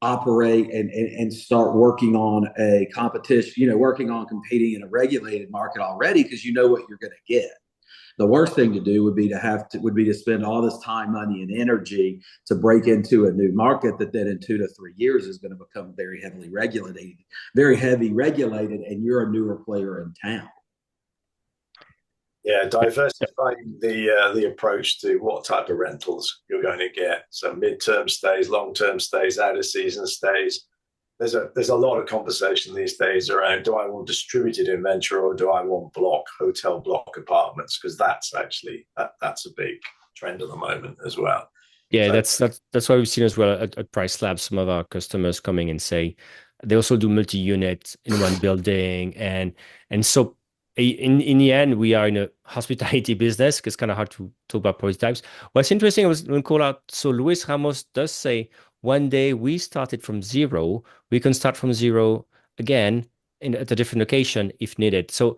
Speaker 2: operate and start working on a competition, working on competing in a regulated market already because you know what you're going to get. The worst thing to do would be to spend all this time, money, and energy to break into a new market that then in 2 to 3 years is going to become very heavy regulated, and you're a newer player in town.
Speaker 3: yeah, diversifying the approach to what type of rentals you're going to get. So midterm stays, long-term stays, out of season stays. There's a lot of conversation these days around, do I want distributed inventory or do I want hotel block apartments? Because that's a big trend at the moment as well.
Speaker 1: Yeah,
Speaker 3: So
Speaker 1: that's why we've seen as well at PriceLabs, some of our customers coming and say they also do multi-unit in one building, and so in the end we are in a hospitality business because it's kind of hard to talk about property types. What's interesting was when call out, so Luis Ramos does say one day we started from zero, we can start from zero again at a different location if needed. So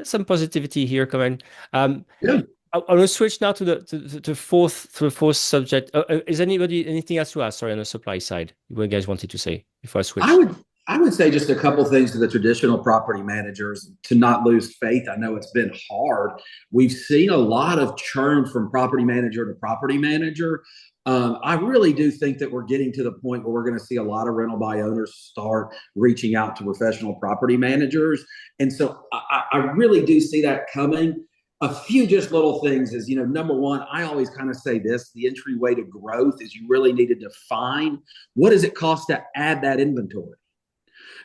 Speaker 1: some positivity here coming. Um,
Speaker 2: Yeah.
Speaker 1: I will switch now to the fourth subject. Is anything else to ask? Sorry, on the supply side, what you guys wanted to say before I
Speaker 2: I
Speaker 1: switch?
Speaker 2: would I would say just a couple things to the traditional property managers to not lose faith. I know it's been hard. We've seen a lot of churn from property manager to property manager. I really do think that we're getting to the point where we're going to see a lot of rental by owners start reaching out to professional property managers. And so I really do see that coming. A few just little things is, number one, I always kind of say this, the entryway to growth is you really need to define what does it cost to add that inventory.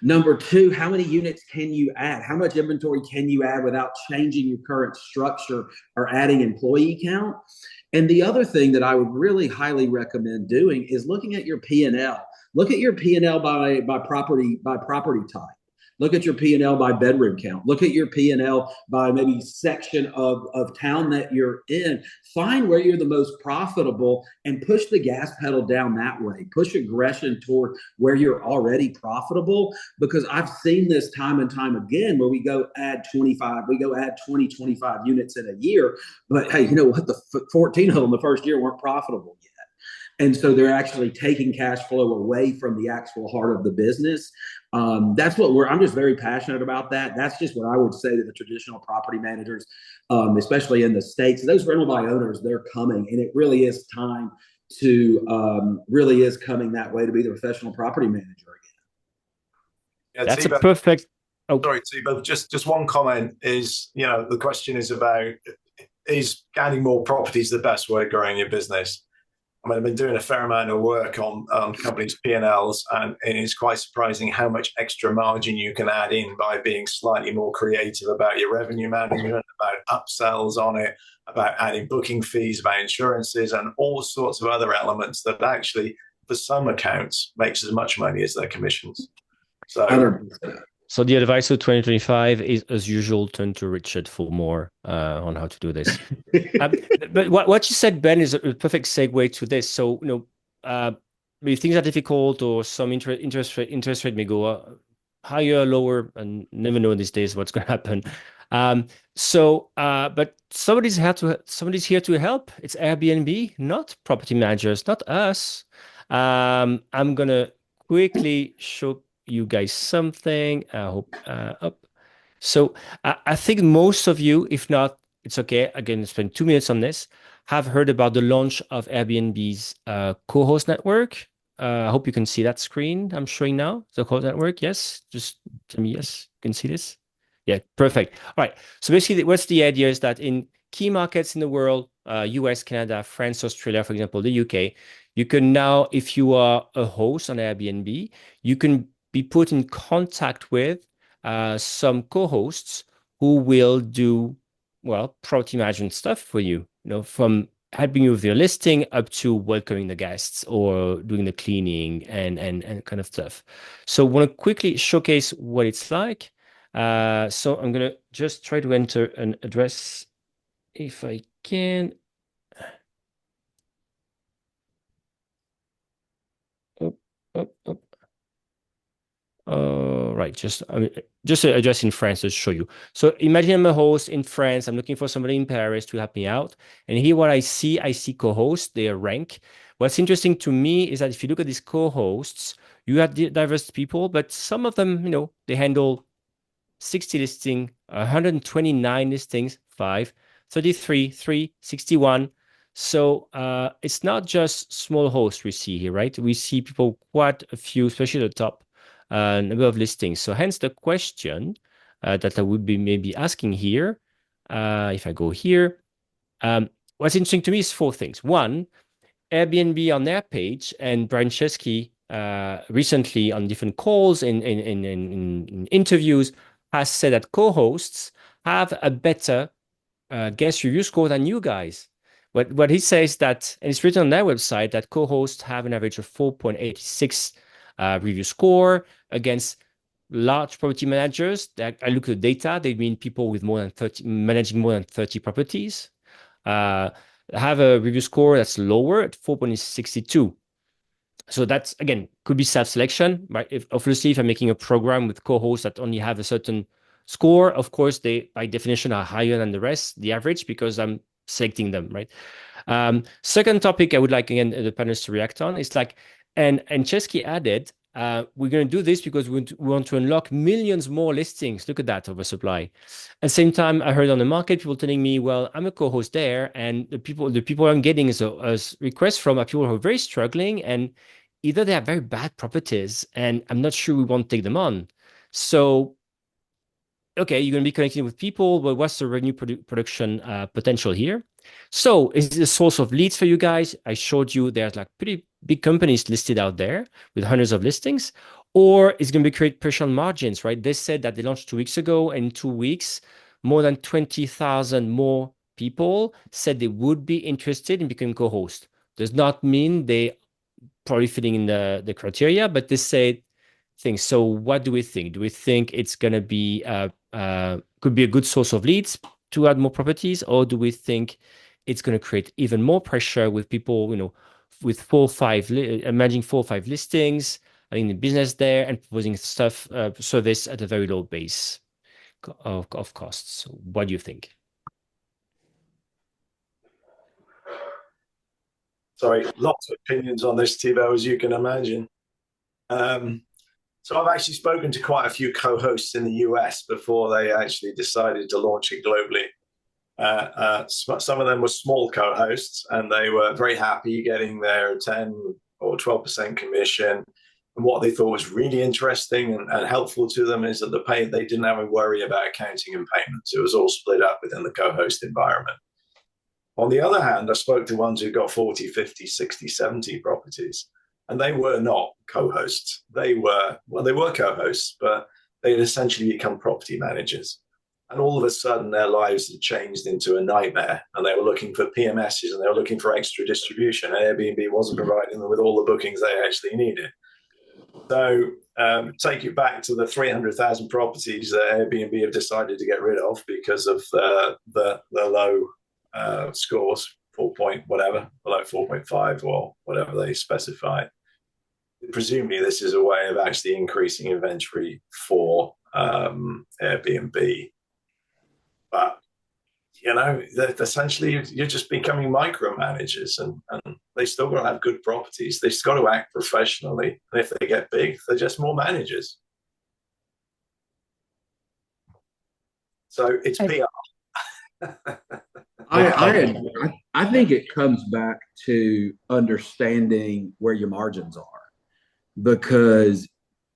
Speaker 2: Number two, how many units can you add? How much inventory can you add without changing your current structure or adding employee count? And the other thing that I would really highly recommend doing is looking at your P&L. Look at your P&L by property type. Look at your P&L by bedroom count. Look at your P&L by maybe section of town that you're in. Find where you're the most profitable and push the gas pedal down that way. Push aggression toward where you're already profitable, because I've seen this time and time again where we go add 20, 25 units in a year. But hey, you know what? The 14 of them the first year weren't profitable yet. And so they're actually taking cash flow away from the actual heart of the business. That's what I'm just very passionate about that. That's just what I would say to the traditional property managers, especially in the States. Those rental by owners, they're coming, and it really is time really is coming that way to be the professional property manager again.
Speaker 3: yeah,
Speaker 1: That's a
Speaker 3: T-Bone,
Speaker 1: perfect. Oh,
Speaker 3: sorry, T-Bone, just one comment is, the question is about, is adding more properties the best way of growing your business? I mean, I've been doing a fair amount of work on companies' P&Ls, and it's quite surprising how much extra margin you can add in by being slightly more creative about your revenue management, about upsells on it, about adding booking fees, about insurances, and all sorts of other elements that actually, for some accounts, makes as much money as their commissions. So
Speaker 2: 100%.
Speaker 1: so the advice for 2025 is, as usual, turn to Richard for more on how to do this. Um, but what you said, Ben, is a perfect segue to this. So, if things are difficult or some interest rate may go higher, lower, and never know these days what's going to happen. But somebody's here to help. It's Airbnb, not property managers, not us. I'm gonna quickly show you guys something. I hope up. So I think most of you, if not, it's okay. Again, spend 2 minutes on this. Have heard about the launch of Airbnb's co-host network. I hope you can see that screen I'm showing now. The co-host network, yes. Just tell me yes. You can see this. Yeah, perfect. All right. So basically, what's the idea is that in key markets in the world, US, Canada, France, Australia, for example, the UK, you can now, if you are a host on Airbnb, you can be put in contact with some co-hosts who will do, well, property management stuff for you, from helping you with your listing up to welcoming the guests or doing the cleaning and kind of stuff. So I want to quickly showcase what it's like. So I'm going to just try to enter an address if I can. Oh, oh, oh. Right, just an address in France to show you. So imagine I'm a host in France. I'm looking for somebody in Paris to help me out. And here what I see co-hosts, their rank. What's interesting to me is that if you look at these co-hosts, you have diverse people, but some of them, they handle 60 listing, 129 listings, 5, 33, 3, 61. So it's not just small hosts we see here, right? We see people quite a few, especially the top number of listings. So hence the question that I would be maybe asking here, if I go here, what's interesting to me is 4 things. One, Airbnb on their page and Brian Chesky recently on different calls in interviews has said that co-hosts have a better guest review score than you guys. What he says that, and it's written on their website, that co-hosts have an average of 4.86 review score against large property managers. That I look at the data, they mean people with more than 30, managing more than 30 properties. Have a review score that's lower at 4.62. So that's, again, could be self-selection, right? Obviously, if I'm making a program with co-hosts that only have a certain score, of course, they, by definition, are higher than the rest, the average, because I'm selecting them, right? Second topic I would like, again, the panelists to react on is like, and Chesky added, we're going to do this because we want to unlock millions more listings. Look at that oversupply. At the same time, I heard on the market people telling me, well, I'm a co-host there, and the people I'm getting as requests from are people who are very struggling, and either they have very bad properties, and I'm not sure we want to take them on. So okay, you're going to be connecting with people, but what's the revenue production potential here? So is it a source of leads for you guys? I showed you there's like pretty big companies listed out there with hundreds of listings, or it's going to be create pressure on margins, right? They said that they launched 2 weeks ago, and in 2 weeks, more than 20,000 more people said they would be interested in becoming co-host. Does not mean they probably fitting in the criteria, but they say things. So what do we think? Do we think it's going to be could be a good source of leads to add more properties, or do we think it's going to create even more pressure with people, with 4 or 5, managing 4 or 5 listings, in the business there, and proposing stuff, service at a very low base of costs? What do you think?
Speaker 3: Sorry, lots of opinions on this, Thibaut, as you can imagine. So I've actually spoken to quite a few co-hosts in the US before they actually decided to launch it globally. Some of them were small co-hosts, and they were very happy getting their 10 or 12% commission. And what they thought was really interesting and helpful to them is that they didn't have to worry about accounting and payments. It was all split up within the co-host environment. On the other hand, I spoke to ones who got 40, 50, 60, 70 properties, and they were not co-hosts. They were co-hosts, but they had essentially become property managers. And all of a sudden, their lives had changed into a nightmare, and they were looking for PMSs, and they were looking for extra distribution. And Airbnb wasn't providing them with all the bookings they actually needed. So take it back to the 300,000 properties that Airbnb have decided to get rid of because of the low scores, 4 point whatever, below 4.5 or whatever they specify. Presumably, this is a way of actually increasing inventory for Airbnb. But, essentially, you're just becoming micromanagers, and they still got to have good properties. They've got to act professionally. And if they get big, they're just more managers. So it's PR.
Speaker 2: I think it comes back to understanding where your margins are, because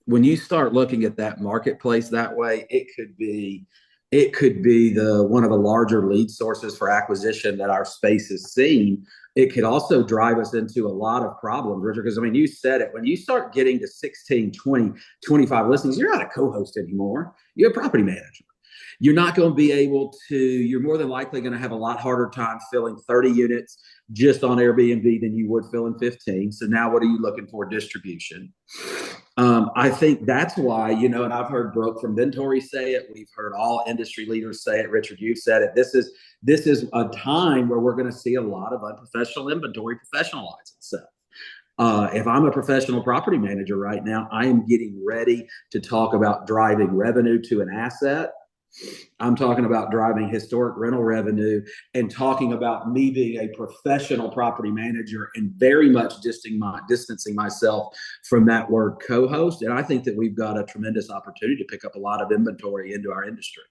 Speaker 2: when you start looking at that marketplace that way, it could be the one of the larger lead sources for acquisition that our space has seen. It could also drive us into a lot of problems, Richard, because I mean, you said it, when you start getting to 16, 20, 25 listings, you're not a co-host anymore. You're a property manager. You're not going to be able to, you're more than likely going to have a lot harder time filling 30 units just on Airbnb than you would filling 15. So now what are you looking for? Distribution. I think that's why, and I've heard Brooke from Ventori say it. We've heard all industry leaders say it. Richard, you've said it. This is a time where we're going to see a lot of unprofessional inventory professionalize itself. If I'm a professional property manager right now, I am getting ready to talk about driving revenue to an asset. I'm talking about driving historic rental revenue and talking about me being a professional property manager and very much distancing myself from that word co-host. And I think that we've got a tremendous opportunity to pick up a lot of inventory into our industry.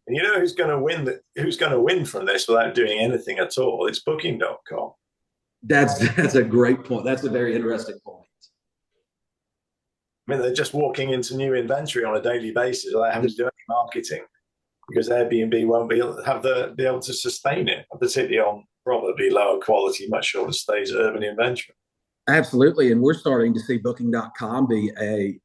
Speaker 3: And you know who's going to win? Who's going to win from this without doing anything at all? It's Booking.com.
Speaker 2: That's a great point. That's a very interesting point.
Speaker 3: I mean, they're just walking into new inventory on a daily basis without having to do any marketing, because Airbnb won't be able to sustain it, particularly on probably lower quality, much shorter stays urban inventory.
Speaker 2: Absolutely. And we're starting to see Booking.com be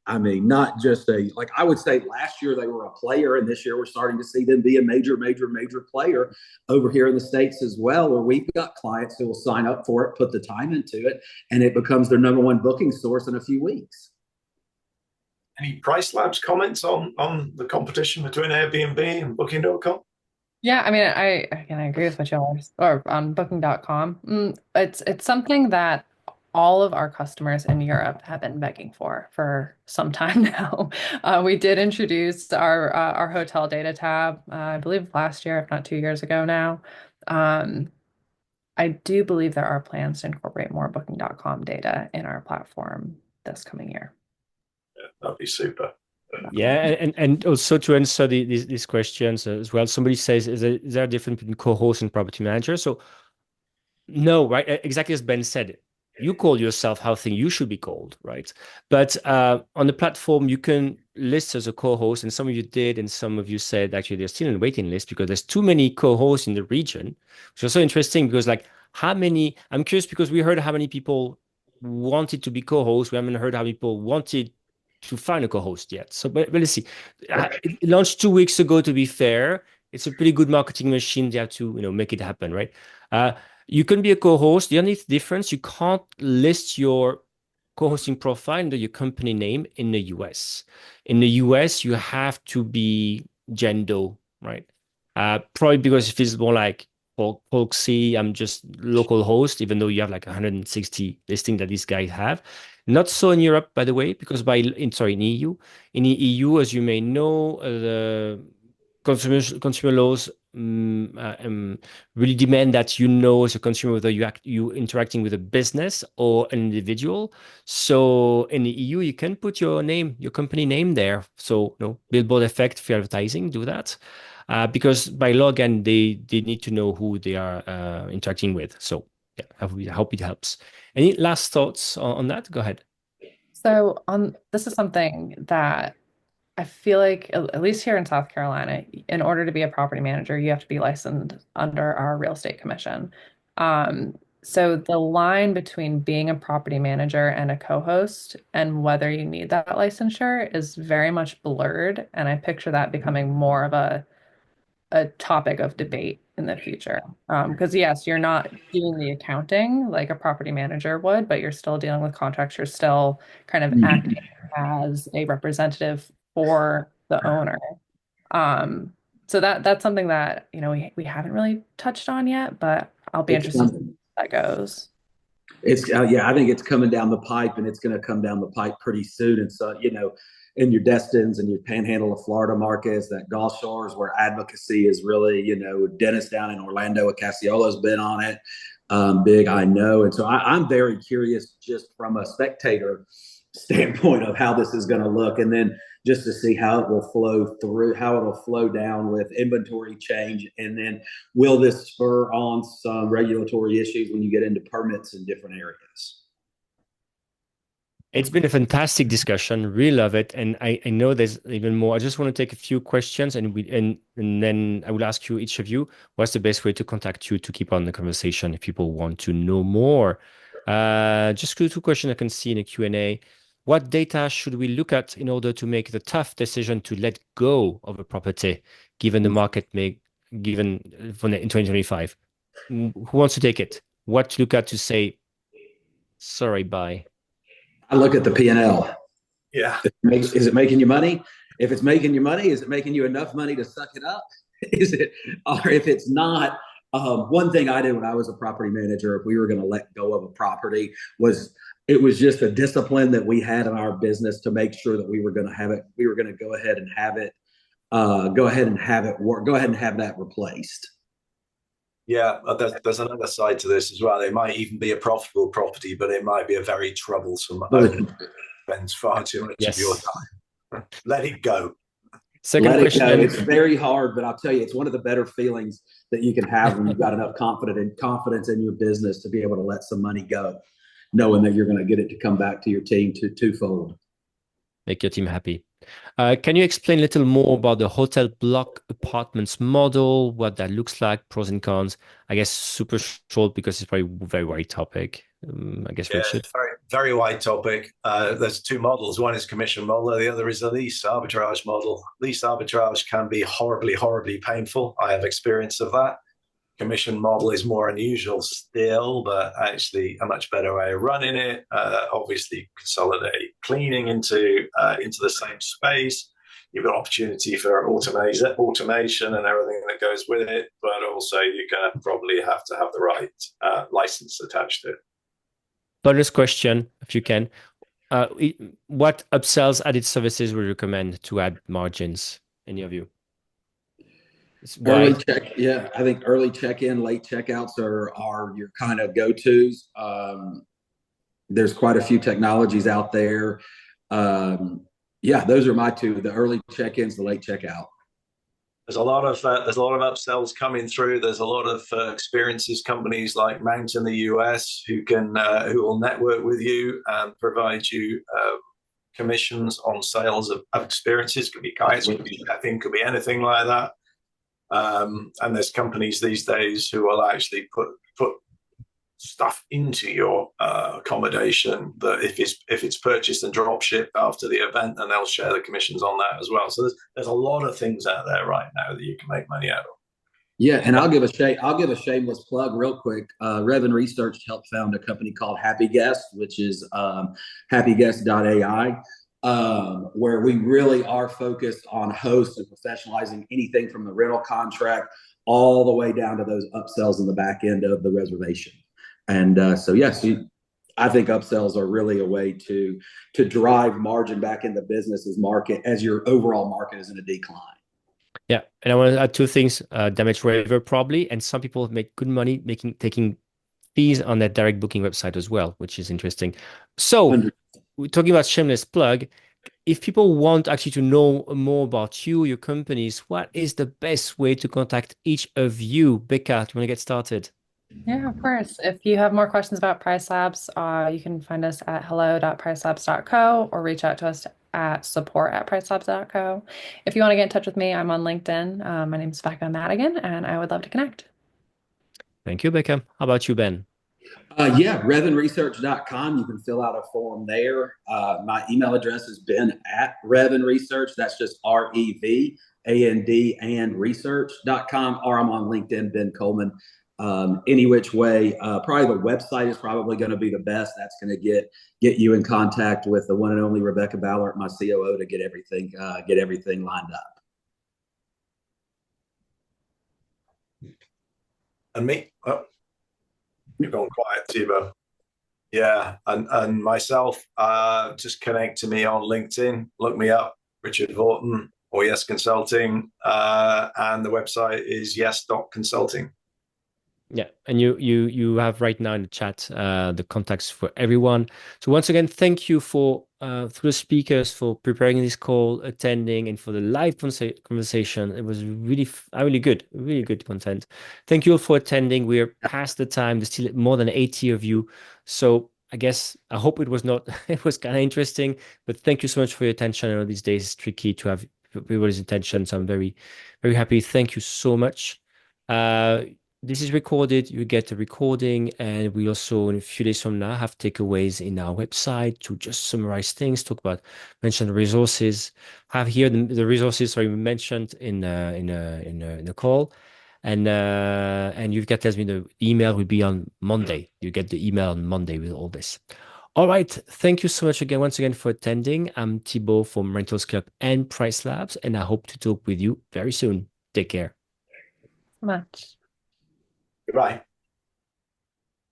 Speaker 2: not just like I would say last year they were a player, and this year we're starting to see them be a major, major, major player over here in the States as well, where we've got clients who will sign up for it, put the time into it, and it becomes their number one booking source in a few weeks.
Speaker 3: Any PriceLabs comments on the competition between Airbnb and Booking.com?
Speaker 4: Yeah, I mean, I agree with what y'all or on Booking.com. It's something that all of our customers in Europe have been begging for some time now. We did introduce our hotel data tab, I believe last year, if not 2 years ago now. I do believe there are plans to incorporate more Booking.com data in our platform this coming year.
Speaker 3: Yeah, that'd be super.
Speaker 1: Yeah, and also to answer these questions as well, somebody says, is there a difference between co-host and property manager? So no, right? Exactly as Ben said, you call yourself how thing you should be called, right? But on the platform, you can list as a co-host, and some of you did, and some of you said actually they're still in the waiting list because there's too many co-hosts in the region, which is so interesting because like how many, I'm curious because we heard how many people wanted to be co-hosts. We haven't heard how many people wanted to find a co-host yet. So, but let's see. It launched 2 weeks ago, to be fair. It's a pretty good marketing machine. They have to, make it happen, right? You can be a co-host. The only difference, you can't list your co-hosting profile under your company name in the US. In the US, you have to be Gendo, right? Probably because it feels more like folksy. I'm just local host, even though you have like 160 listings that these guys have. Not so in Europe, by the way, because in EU. In the EU, as you may know, the consumer laws really demand that as a consumer whether you interacting with a business or an individual. So in the EU, you can put your name, your company name there. So billboard effect, free advertising, do that. Because by law, again, they need to know who they are interacting with. So yeah, I hope it helps. Any last thoughts on that? Go ahead.
Speaker 4: So this is something that I feel like, at least here in South Carolina, in order to be a property manager, you have to be licensed under our real estate commission. So the line between being a property manager and a co-host and whether you need that licensure is very much blurred. And I picture that becoming more of a topic of debate in the future. Because yes, you're not doing the accounting like a property manager would, but you're still dealing with contracts. You're still kind of acting as a representative for the owner. So that's something that, we haven't really touched on yet, but I'll be interested to see how that goes.
Speaker 2: I think it's coming down the pipe, and it's going to come down the pipe pretty soon. And so, in your Destins and your Panhandle of Florida markets, that Gulf Shores where advocacy is really, Dennis down in Orlando, Cassiola's been on it, big, I know. And so I'm very curious, just from a spectator, standpoint of how this is going to look, and then just to see how it will flow through, how it'll flow down with inventory change, and then will this spur on some regulatory issues when you get into permits in different areas.
Speaker 1: It's been a fantastic discussion. Really love it. And I know there's even more. I just want to take a few questions and then I will ask you, each of you, what's the best way to contact you to keep on the conversation if people want to know more. Just two questions I can see in a Q&A. What data should we look at in order to make the tough decision to let go of a property, given the market given in 2025? Who wants to take it? What to look at to say, sorry, bye?
Speaker 2: I look at the P&L.
Speaker 3: Yeah.
Speaker 2: Is it making you money? If it's making you money, is it making you enough money to suck it up? Is it, or if it's not, one thing I did when I was a property manager, if we were going to let go of a property, it was just a discipline that we had in our business to make sure that we were going to have it. We were going to go ahead and have it, go ahead and have it work. Go ahead and have that replaced.
Speaker 3: Yeah, there's another side to this as well. It might even be a profitable property, but it might be a very troublesome owner. Spends far too much of your time. Let it go.
Speaker 1: Second question.
Speaker 2: It's very hard, but I'll tell you, it's one of the better feelings that you can have when you've got enough confidence in your business to be able to let some money go, knowing that you're going to get it to come back to your team twofold.
Speaker 1: Make your team happy. Can you explain a little more about the hotel block apartments model, what that looks like, pros and cons? I guess super short because it's probably a very wide topic. I guess Richard.
Speaker 3: Very, very wide topic. There's two models. One is commission model. The other is a lease arbitrage model. Lease arbitrage can be horribly, horribly painful. I have experience of that. Commission model is more unusual still, but actually a much better way of running it. Obviously, consolidate cleaning into the same space. You've got opportunity for automation and everything that goes with it, but also you're going to probably have to have the right license attached to it.
Speaker 1: Bonus question, if you can. What upsells, added services would you recommend to add margins? Any of you?
Speaker 2: Early check, yeah. I think early check-in, late checkouts are your kind of go-tos. There's quite a few technologies out there. Yeah, those are my two: the early check-ins, the late checkout.
Speaker 3: There's a lot of upsells coming through. There's a lot of experiences companies like Mount in the US who will network with you and provide you commissions on sales of experiences. Could be guides, could be chefing, could be anything like that. And there's companies these days who will actually put stuff into your accommodation that if it's purchased and drop shipped after the event, then they'll share the commissions on that as well. So there's a lot of things out there right now that you can make money out of.
Speaker 2: Yeah, and I'll give a shameless plug real quick. Revan Research helped found a company called Happy Guest, which is happyguest.ai. Where we really are focused on hosts and professionalizing anything from the rental contract all the way down to those upsells in the back end of the reservation. And so, yes, I think upsells are really a way to drive margin back in the business's market as your overall market is in a decline.
Speaker 1: Yeah, and I want to add two things: damage waiver probably, and some people make good money taking fees on their direct booking website as well, which is interesting. So we're talking about shameless plug. If people want actually to know more about you, your companies, what is the best way to contact each of you? Becca, do you want to get started?
Speaker 4: Yeah, of course. If you have more questions about PriceLabs, you can find us at hello.pricelabs.co or reach out to us at support@pricelabs.co. If you want to get in touch with me, I'm on LinkedIn. My name is Becca Madigan, and I would love to connect.
Speaker 1: Thank you, Becca. How about you, Ben?
Speaker 2: Yeah, revanresearch.com. You can fill out a form there. My email address is ben@revanresearch. That's just REVAND and research.com, or I'm on LinkedIn, Ben Coleman. Any which way, probably the website is probably going to be the best. That's going to get you in contact with the one and only Rebecca Ballard, my COO, to get everything lined up.
Speaker 3: And me? Oh, you're going quiet, Thibaut. Yeah, and myself, just connect to me on LinkedIn. Look me up, Richard Horton or Yes Consulting, and the website is yes.consulting.
Speaker 1: Yeah, and you have right now in the chat the contacts for everyone. So once again, thank you for through the speakers for preparing this call, attending, and for the live conversation. It was really good content. Thank you all for attending. We are past the time. There's still more than 80 of you. So I hope it was not, it was kind of interesting, but thank you so much for your attention. I know these days it's tricky to have everybody's attention. So I'm very, very happy. Thank you so much. Uh, this is recorded. You get a recording, and we also, in a few days from now, have takeaways in our website to just summarize things, talk about, mention resources. Have here the resources we mentioned in the call, and you've got tells me the email will be on Monday. You get the email on Monday with all this. All right. Thank you so much again, once again, for attending. I'm Thibaut from Rental Scale-Up and PriceLabs, and I hope to talk with you very soon. Take care.
Speaker 4: Much.
Speaker 3: Goodbye.